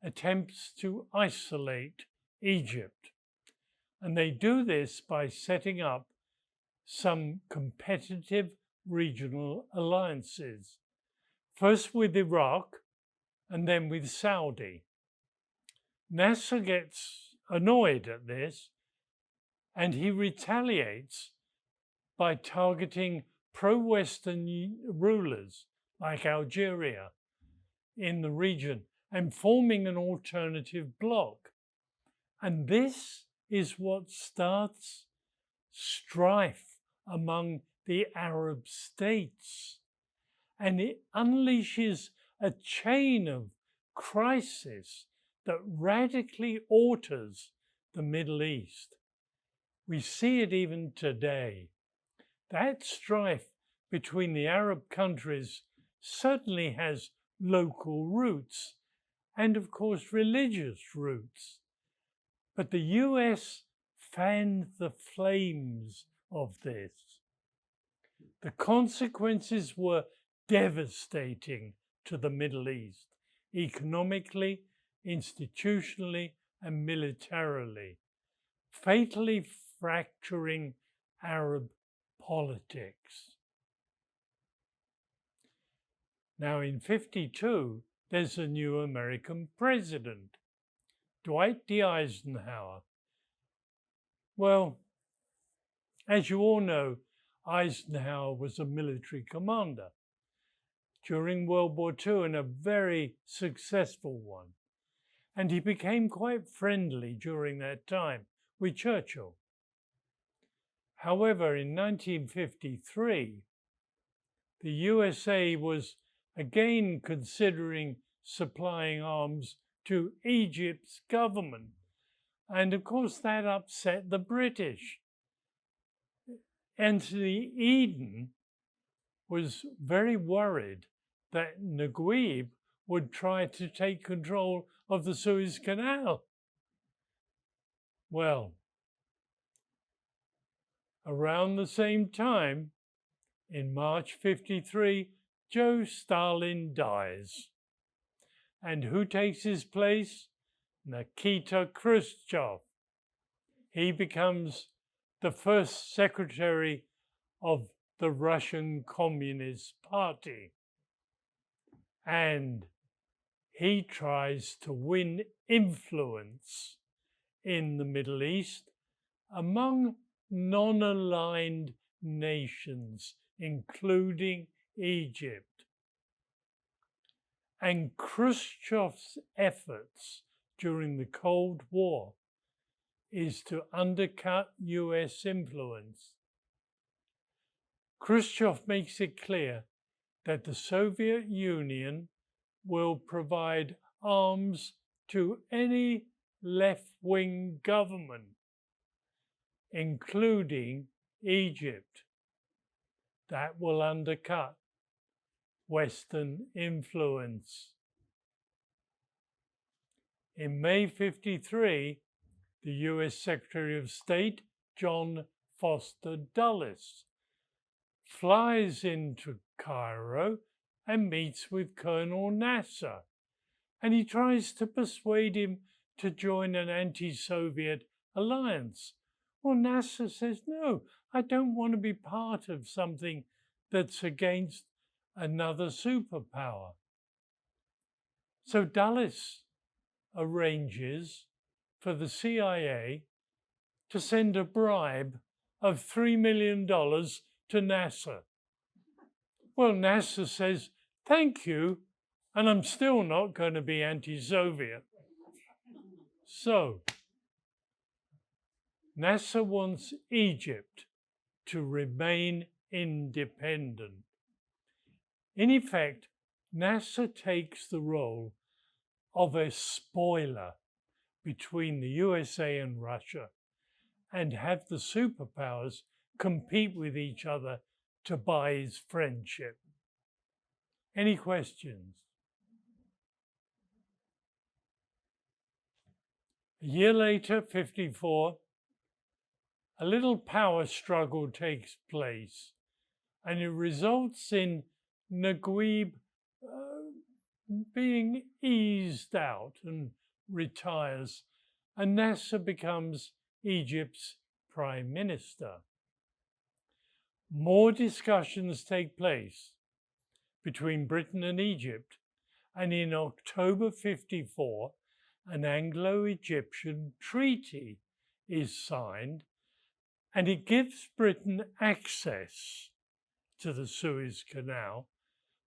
attempts to isolate Egypt. And they do this by setting up some competitive regional alliances, first with Iraq and then with Saudi. Nasser gets annoyed at this, and he retaliates by targeting pro-Western rulers like Algeria in the region and forming an alternative bloc. And this is what starts strife among the Arab states. And it unleashes a chain of crisis that radically alters the Middle East. We see it even today. That strife between the Arab countries certainly has local roots and, of course, religious roots. But the US fanned the flames of this. The consequences were devastating to the Middle East, economically, institutionally, and militarily, fatally fracturing Arab politics. Now in 1952, there's a new American president, Dwight D. Eisenhower. Well, as you all know, Eisenhower was a military commander during World War II and a very successful one. And he became quite friendly during that time with Churchill. However, in 1953, the USA was again considering supplying arms to Egypt's government. And of course, that upset the British. Anthony Eden was very worried that Naguib would try to take control of the Suez Canal. Well, around the same time, in March 1953, Joe Stalin dies. And who takes his place? Nikita Khrushchev. He becomes the first secretary of the Russian Communist Party. And he tries to win influence in the Middle East among non-aligned nations, including Egypt. And Khrushchev's efforts during the Cold War is to undercut US influence. Khrushchev makes it clear that the Soviet Union will provide arms to any left-wing government, including Egypt, that will undercut Western influence. In May 1953, the US Secretary of State, John Foster Dulles, flies into Cairo and meets with Colonel Nasser, and he tries to persuade him to join an anti-Soviet alliance. Well, Nasser says, no, I don't want to be part of something that's against another superpower. So Dulles arranges for the CIA to send a bribe of $3 million to Nasser. Well, Nasser says, thank you, and I'm still not going to be anti-Soviet. So, Nasser wants Egypt to remain independent. In effect, Nasser takes the role of a spoiler between the USA and Russia and have the superpowers compete with each other to buy his friendship. Any questions? A year later, 1954, a little power struggle takes place, and it results in Naguib being eased out and retires, and Nasser becomes Egypt's prime minister. More discussions take place between Britain and Egypt, and in October 1954, an Anglo-Egyptian treaty is signed, and it gives Britain access to the Suez Canal,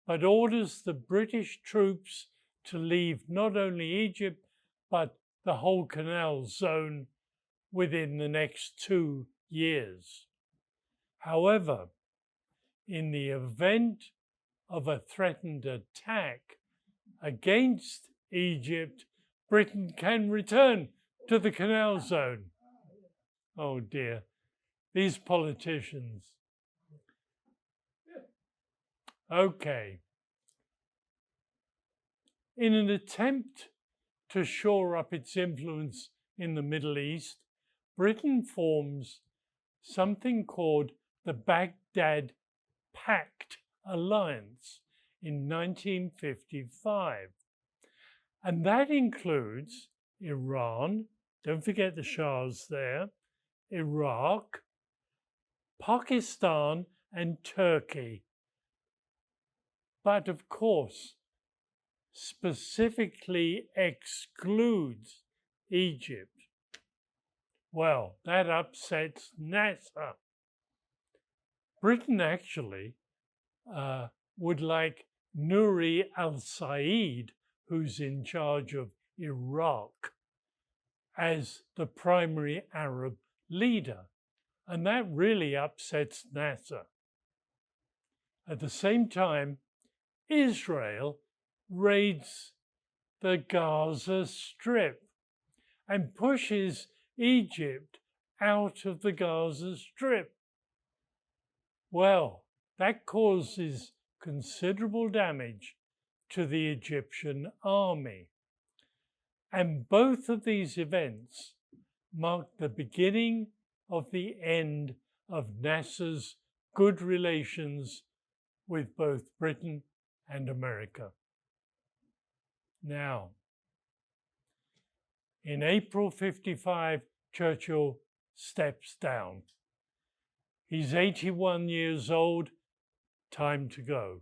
but orders the British troops to leave not only Egypt, but the whole canal zone within the next 2 years. However, in the event of a threatened attack against Egypt, Britain can return to the canal zone. Oh dear, these politicians. Okay. In an attempt to shore up its influence in the Middle East, Britain forms something called the Baghdad Pact Alliance in 1955. And that includes Iran, don't forget the Shahs there, Iraq, Pakistan, and Turkey. But of course, specifically excludes Egypt. Well, that upsets NASA. Britain actually would like Nouri al-Said, who's in charge of Iraq, as the primary Arab leader. And that really upsets NASA. At the same time, Israel raids the Gaza Strip and pushes Egypt out of the Gaza Strip. Well, that causes considerable damage to the Egyptian army. And both of these events mark the beginning of the end of NASA's good relations with both Britain and America. Now, in April 55, Churchill steps down. He's 81 years old, time to go.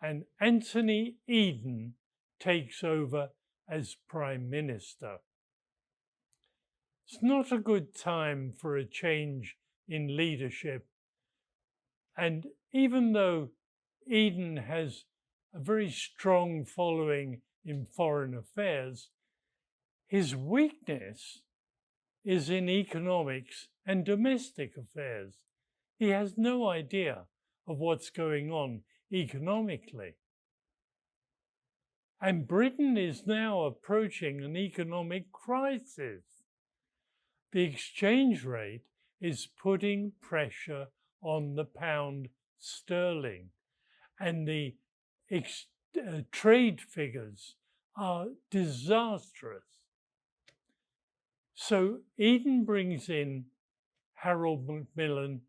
And Anthony Eden takes over as Prime Minister. It's not a good time for a change in leadership. And even though Eden has a very strong following in foreign affairs, his weakness is in economics and domestic affairs. He has no idea of what's going on economically. And Britain is now approaching an economic crisis. The exchange rate is putting pressure on the pound sterling, and the trade figures are disastrous. So Eden brings in Harold Macmillan,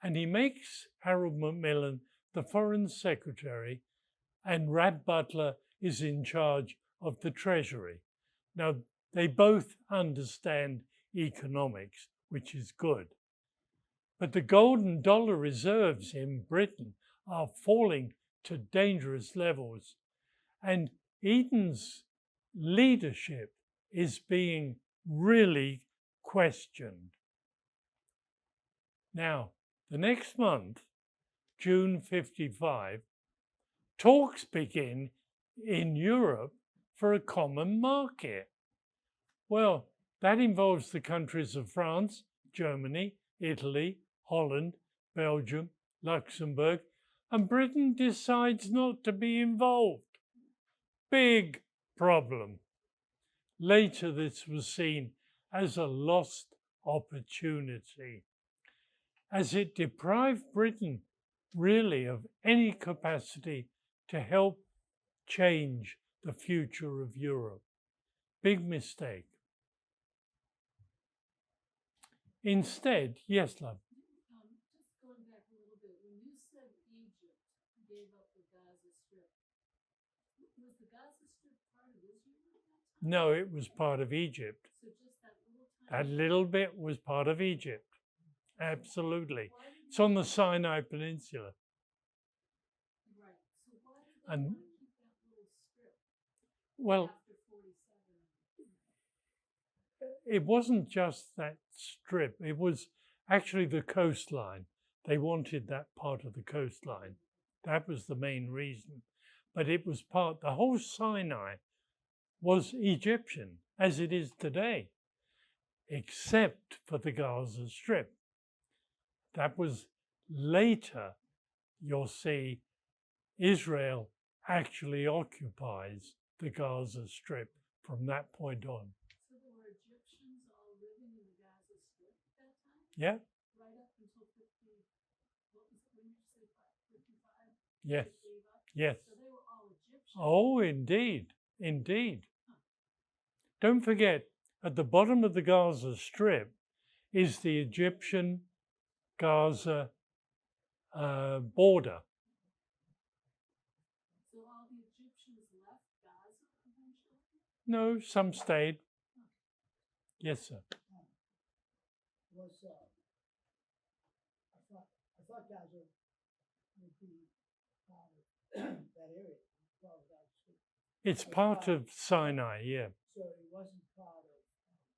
and he makes Harold Macmillan the Foreign Secretary, and Rab Butler is in charge of the Treasury. Now, they both understand economics, which is good. But the gold and dollar reserves in Britain are falling to dangerous levels, and Eden's leadership is being really questioned. Now, the next month, June 55, talks begin in Europe for a common market. Well, that involves the countries of France, Germany, Italy, Holland, Belgium, Luxembourg, and Britain decides not to be involved. Big problem. Later, this was seen as a lost opportunity, as it deprived Britain really of any capacity to help change the future of Europe. Big mistake. Instead, yes, love. Just going back a little bit, when you said Egypt gave up the Gaza Strip, was the Gaza Strip part of Israel at that time? No, it was part of Egypt. So just that little That tiny. little bit was part of Egypt. Absolutely. Why did It's on the Sinai Peninsula. Right. So why did they And- want to keep that little strip Well, after 47? it wasn't just that strip. It was actually the coastline. They wanted that part of the coastline. That was the main reason. But it was the whole Sinai was Egyptian, as it is today, except for the Gaza Strip. That was later, you'll see, Israel actually occupies the Gaza Strip from that point on. So there were Egyptians all living in the Gaza Strip at that time? Yeah? Right up until 50, what was it, when did you say 55? Yes. They gave up? Yes. So they were all Egyptians? Oh, indeed. Indeed. Don't forget, at the bottom of the Gaza Strip is the Egyptian-Gaza border. So all the Egyptians left Gaza eventually? No, some stayed. Yes, sir. Was I thought Gaza would be part of that area. Part of Gaza Strip. It's part of Sinai, yeah. So it wasn't part of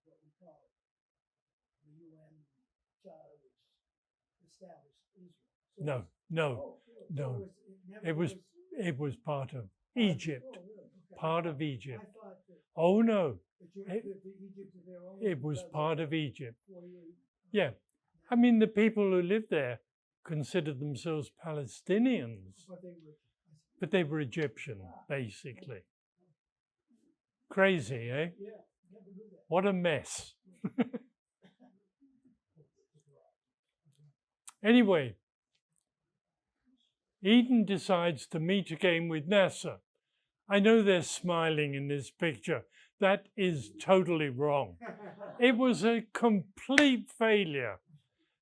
what we call the UN Charter, which established Israel. So No, no, really? no. So never It was part of part of- Egypt. Oh, really? Okay. Part of I Egypt. thought that, Oh, no, that It- the Egypt was their own. it was part of Egypt. 48. Yeah. I mean, the people who lived there considered themselves Palestinians, But they were, but they were Egyptian, basically. Crazy, eh? yeah, never knew that. What a mess. Anyway, Eden decides to meet again with NASA. I know they're smiling in this picture. That is totally wrong. It was a complete failure.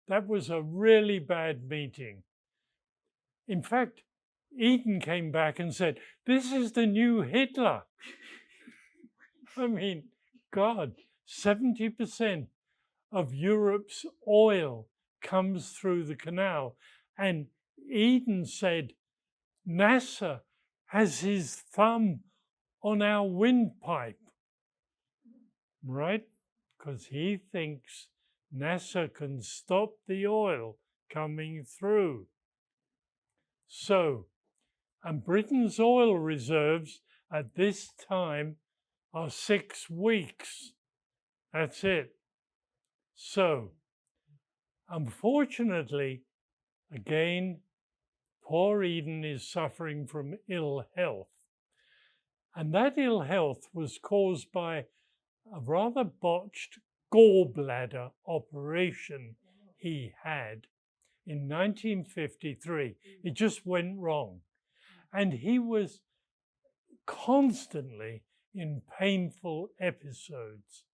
That was a really bad meeting. In fact, Eden came back and said, "This is the new Hitler." I mean, God, 70% of Europe's oil comes through the canal. And Eden said, NASA has his thumb on our windpipe, right? Because he thinks NASA can stop the oil coming through. So, and Britain's oil reserves at this time are 6 weeks. That's it. So, unfortunately, again, poor Eden is suffering from ill health. And that ill health was caused by a rather botched gallbladder operation he had in 1953. It just went wrong. And he was constantly in painful episodes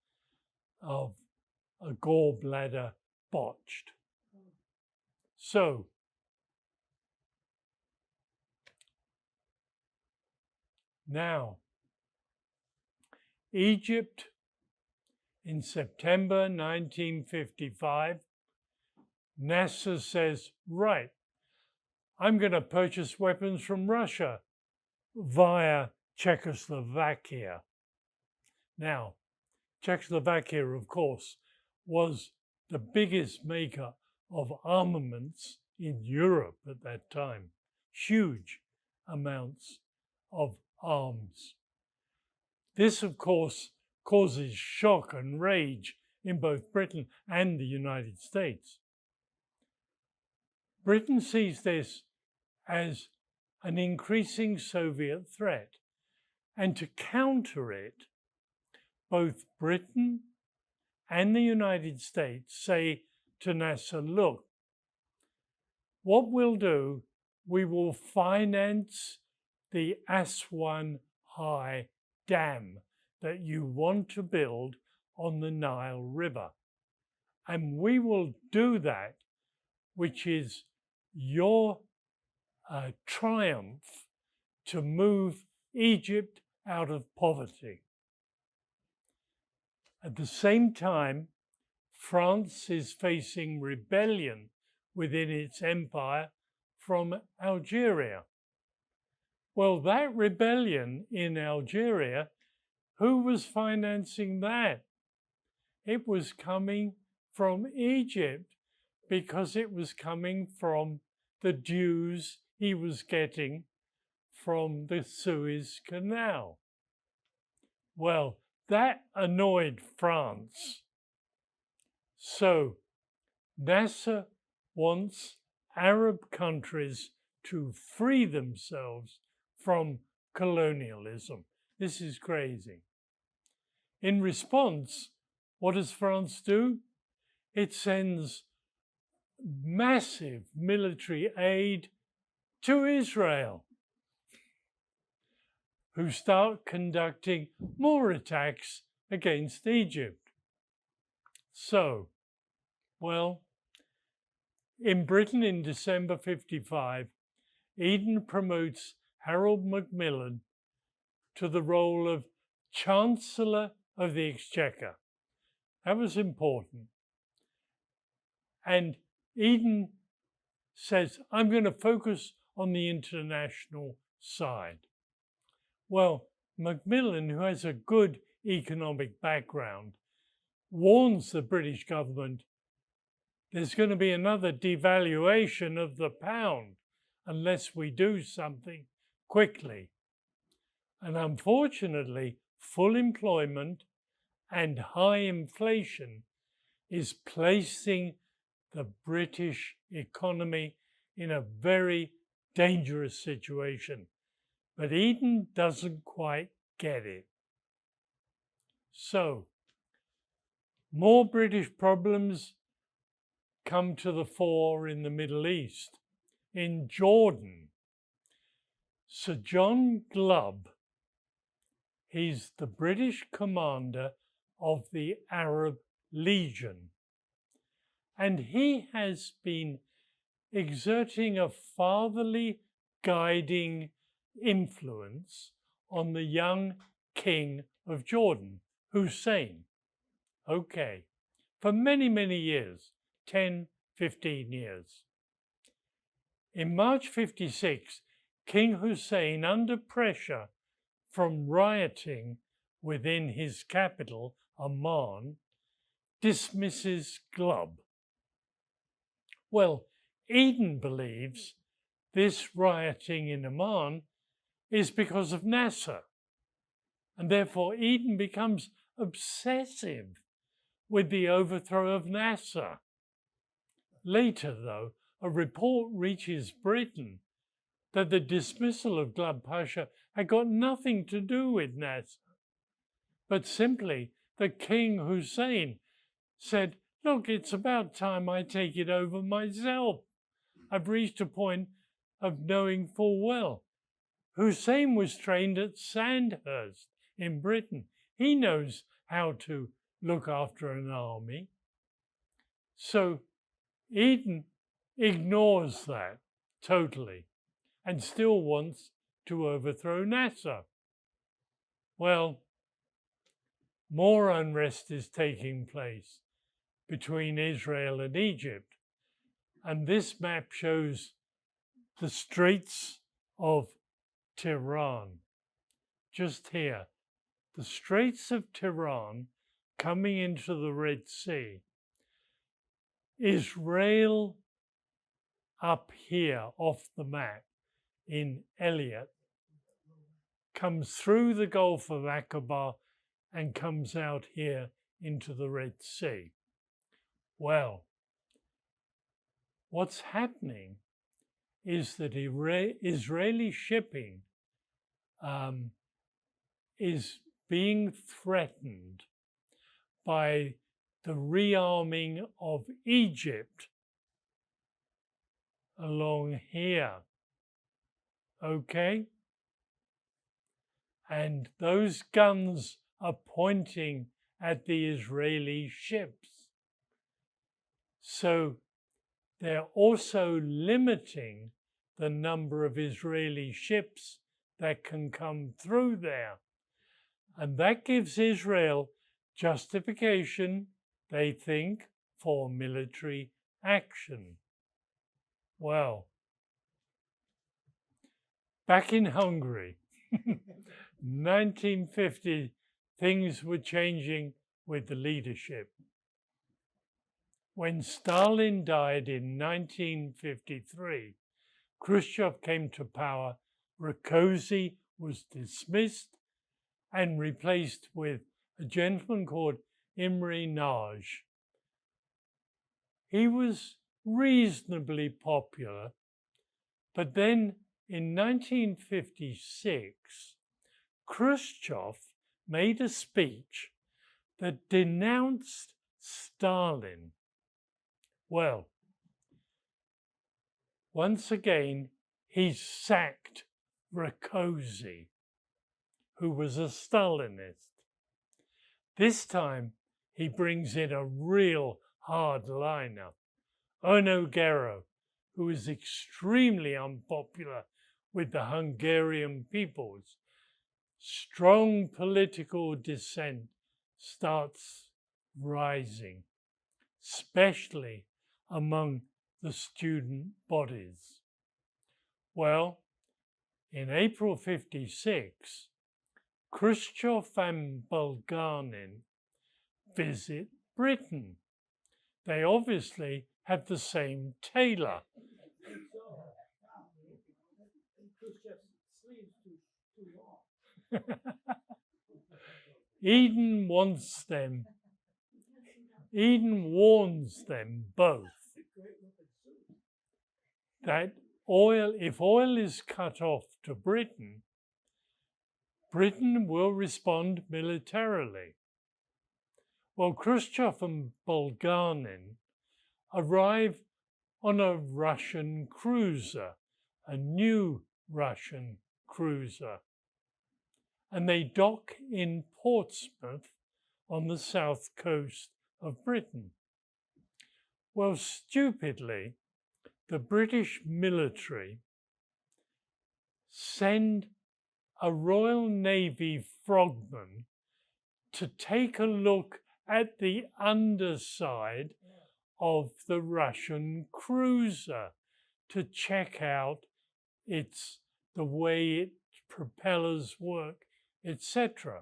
of a gallbladder botched. So, now, Egypt in September 1955, NASA says, right, I'm going to purchase weapons from Russia via Czechoslovakia. Now, Czechoslovakia, of course, was the biggest maker of armaments in Europe at that time. Huge amounts of arms. This, of course, causes shock and rage in both Britain and the United States. Britain sees this as an increasing Soviet threat, and to counter it, both Britain and the United States say to NASA, look, what we'll do, we will finance the Aswan High Dam that you want to build on the Nile River. And we will do that, which is your triumph to move Egypt out of poverty. At the same time, France is facing rebellion within its empire from Algeria. Well, that rebellion in Algeria, who was financing that? It was coming from Egypt because it was coming from the dues he was getting from the Suez Canal. Well, that annoyed France. So NASA wants Arab countries to free themselves from colonialism. This is crazy. In response, what does France do? It sends massive military aid to Israel, who start conducting more attacks against Egypt. So, Well, in Britain in December 55, Eden promotes Harold Macmillan to the role of Chancellor of the Exchequer. That was important. And Eden says, I'm going to focus on the international side. Well, Macmillan, who has a good economic background, warns the British government there's going to be another devaluation of the pound unless we do something quickly. And unfortunately, full employment and high inflation is placing the British economy in a very dangerous situation. But Eden doesn't quite get it. So, more British problems come to the fore in the Middle East. In Jordan, Sir John Glubb, he's the British commander of the Arab Legion. And he has been exerting a fatherly guiding influence on the young king of Jordan, Hussein. Okay, for many, many years, 10, 15 years. In March 56, King Hussein, under pressure from rioting within his capital, Amman, dismisses Glubb. Well, Eden believes this rioting in Amman is because of Nasser, and therefore Eden becomes obsessive with the overthrow of Nasser. Later, though, a report reaches Britain that the dismissal of Glubb Pasha had got nothing to do with Nasser, but simply that King Hussein said, look, it's about time I take it over myself. I've reached a point of knowing full well. Hussein was trained at Sandhurst in Britain. He knows how to look after an army. So Eden ignores that totally and still wants to overthrow Nasser. Well, more unrest is taking place between Israel and Egypt. And this map shows the Straits of Tiran. Just here, the Straits of Tiran coming into the Red Sea. Israel up here off the map in Elliot comes through the Gulf of Aqaba and comes out here into the Red Sea. Well, what's happening is that Israeli shipping is being threatened by the rearming of Egypt along here. Okay? And those guns are pointing at the Israeli ships. So they're also limiting the number of Israeli ships that can come through there. And that gives Israel justification, they think, for military action. Well, back in Hungary, 1950, things were changing with the leadership. When Stalin died in 1953, Khrushchev came to power, Rakoczy was dismissed and replaced with a gentleman called Imre Nagy. He was reasonably popular, but then in 1956, Khrushchev made a speech that denounced Stalin. Well, once again, he sacked Rakoczy, who was a Stalinist. This time, he brings in a real hardliner, Onogero, who is extremely unpopular with the Hungarian peoples. Strong political dissent starts rising, especially among the student bodies. Well, in April 56, Khrushchev and Bulgarin visit Britain. They obviously have the same tailor. Khrushchev's sleeves too long. Eden warns them both that if oil is cut off to Britain, Britain will respond militarily. Well, Khrushchev and Bulgarin arrive on a Russian cruiser, a new Russian cruiser, and they dock in Portsmouth on the south coast of Britain. Well, stupidly, the British military send a Royal Navy frogman to take a look at the underside of the Russian cruiser to check out the way its propellers work, etc.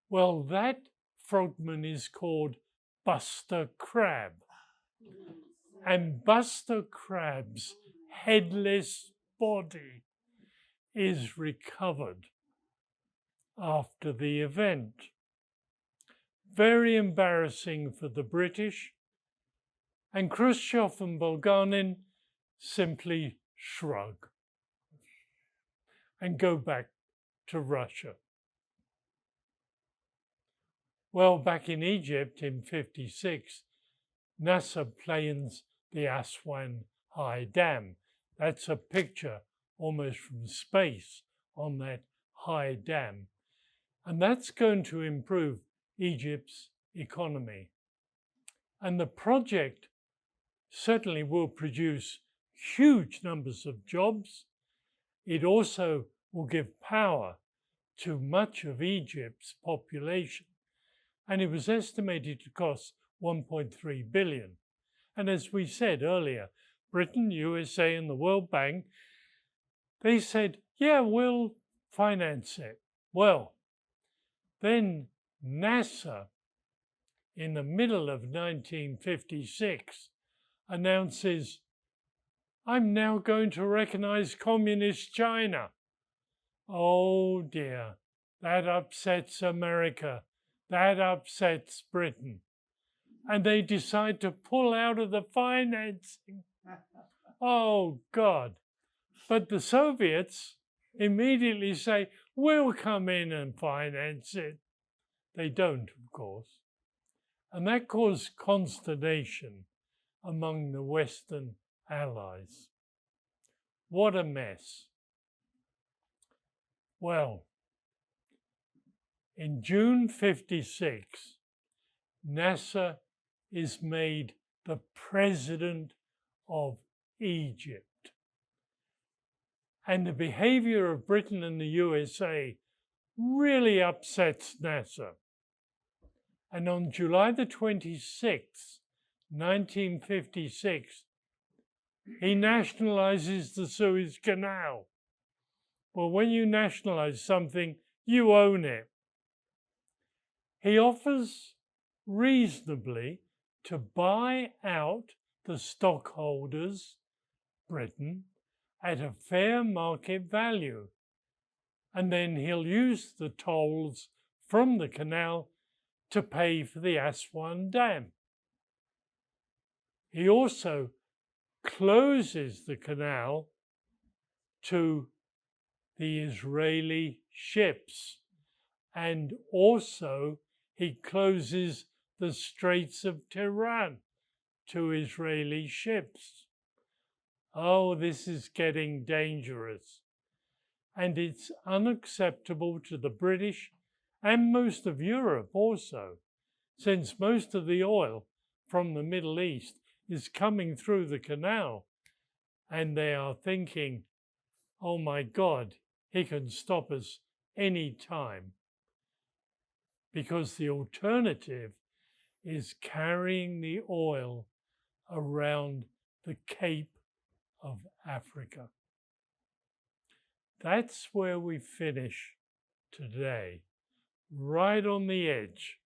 Well, that frogman is called Buster Crab. And Buster Crab's headless body is recovered after the event. Very embarrassing for the British, and Khrushchev and Bulgarin simply shrug and go back to Russia. Well, back in Egypt in 56, NASA plans the Aswan High Dam. That's a picture almost from space on that high dam. And that's going to improve Egypt's economy. And the project certainly will produce huge numbers of jobs. It also will give power to much of Egypt's population. And it was estimated to cost 1.3 billion. And as we said earlier, Britain, USA, and the World Bank, they said, yeah, we'll finance it. Well, then NASA, in the middle of 1956, announces, I'm now going to recognize communist China. Oh dear, that upsets America. That upsets Britain. And they decide to pull out of the financing. Oh, God. But the Soviets immediately say, we'll come in and finance it. They don't, of course. And that caused consternation among the Western allies. What a mess. Well, in June 56, NASA is made the president of Egypt. And the behavior of Britain and the USA really upsets NASA. And on July the 26th, 1956, he nationalizes the Suez Canal. Well, when you nationalize something, you own it. He offers reasonably to buy out the stockholders, Britain, at a fair market value. And then he'll use the tolls from the canal to pay for the Aswan Dam. He also closes the canal to the Israeli ships, and also he closes the Straits of Tiran to Israeli ships. Oh, this is getting dangerous. And it's unacceptable to the British and most of Europe also, since most of the oil from the Middle East is coming through the canal, and they are thinking, oh my God, he can stop us any time. Because the alternative is carrying the oil around the Cape of Africa. That's where we finish today, right on the edge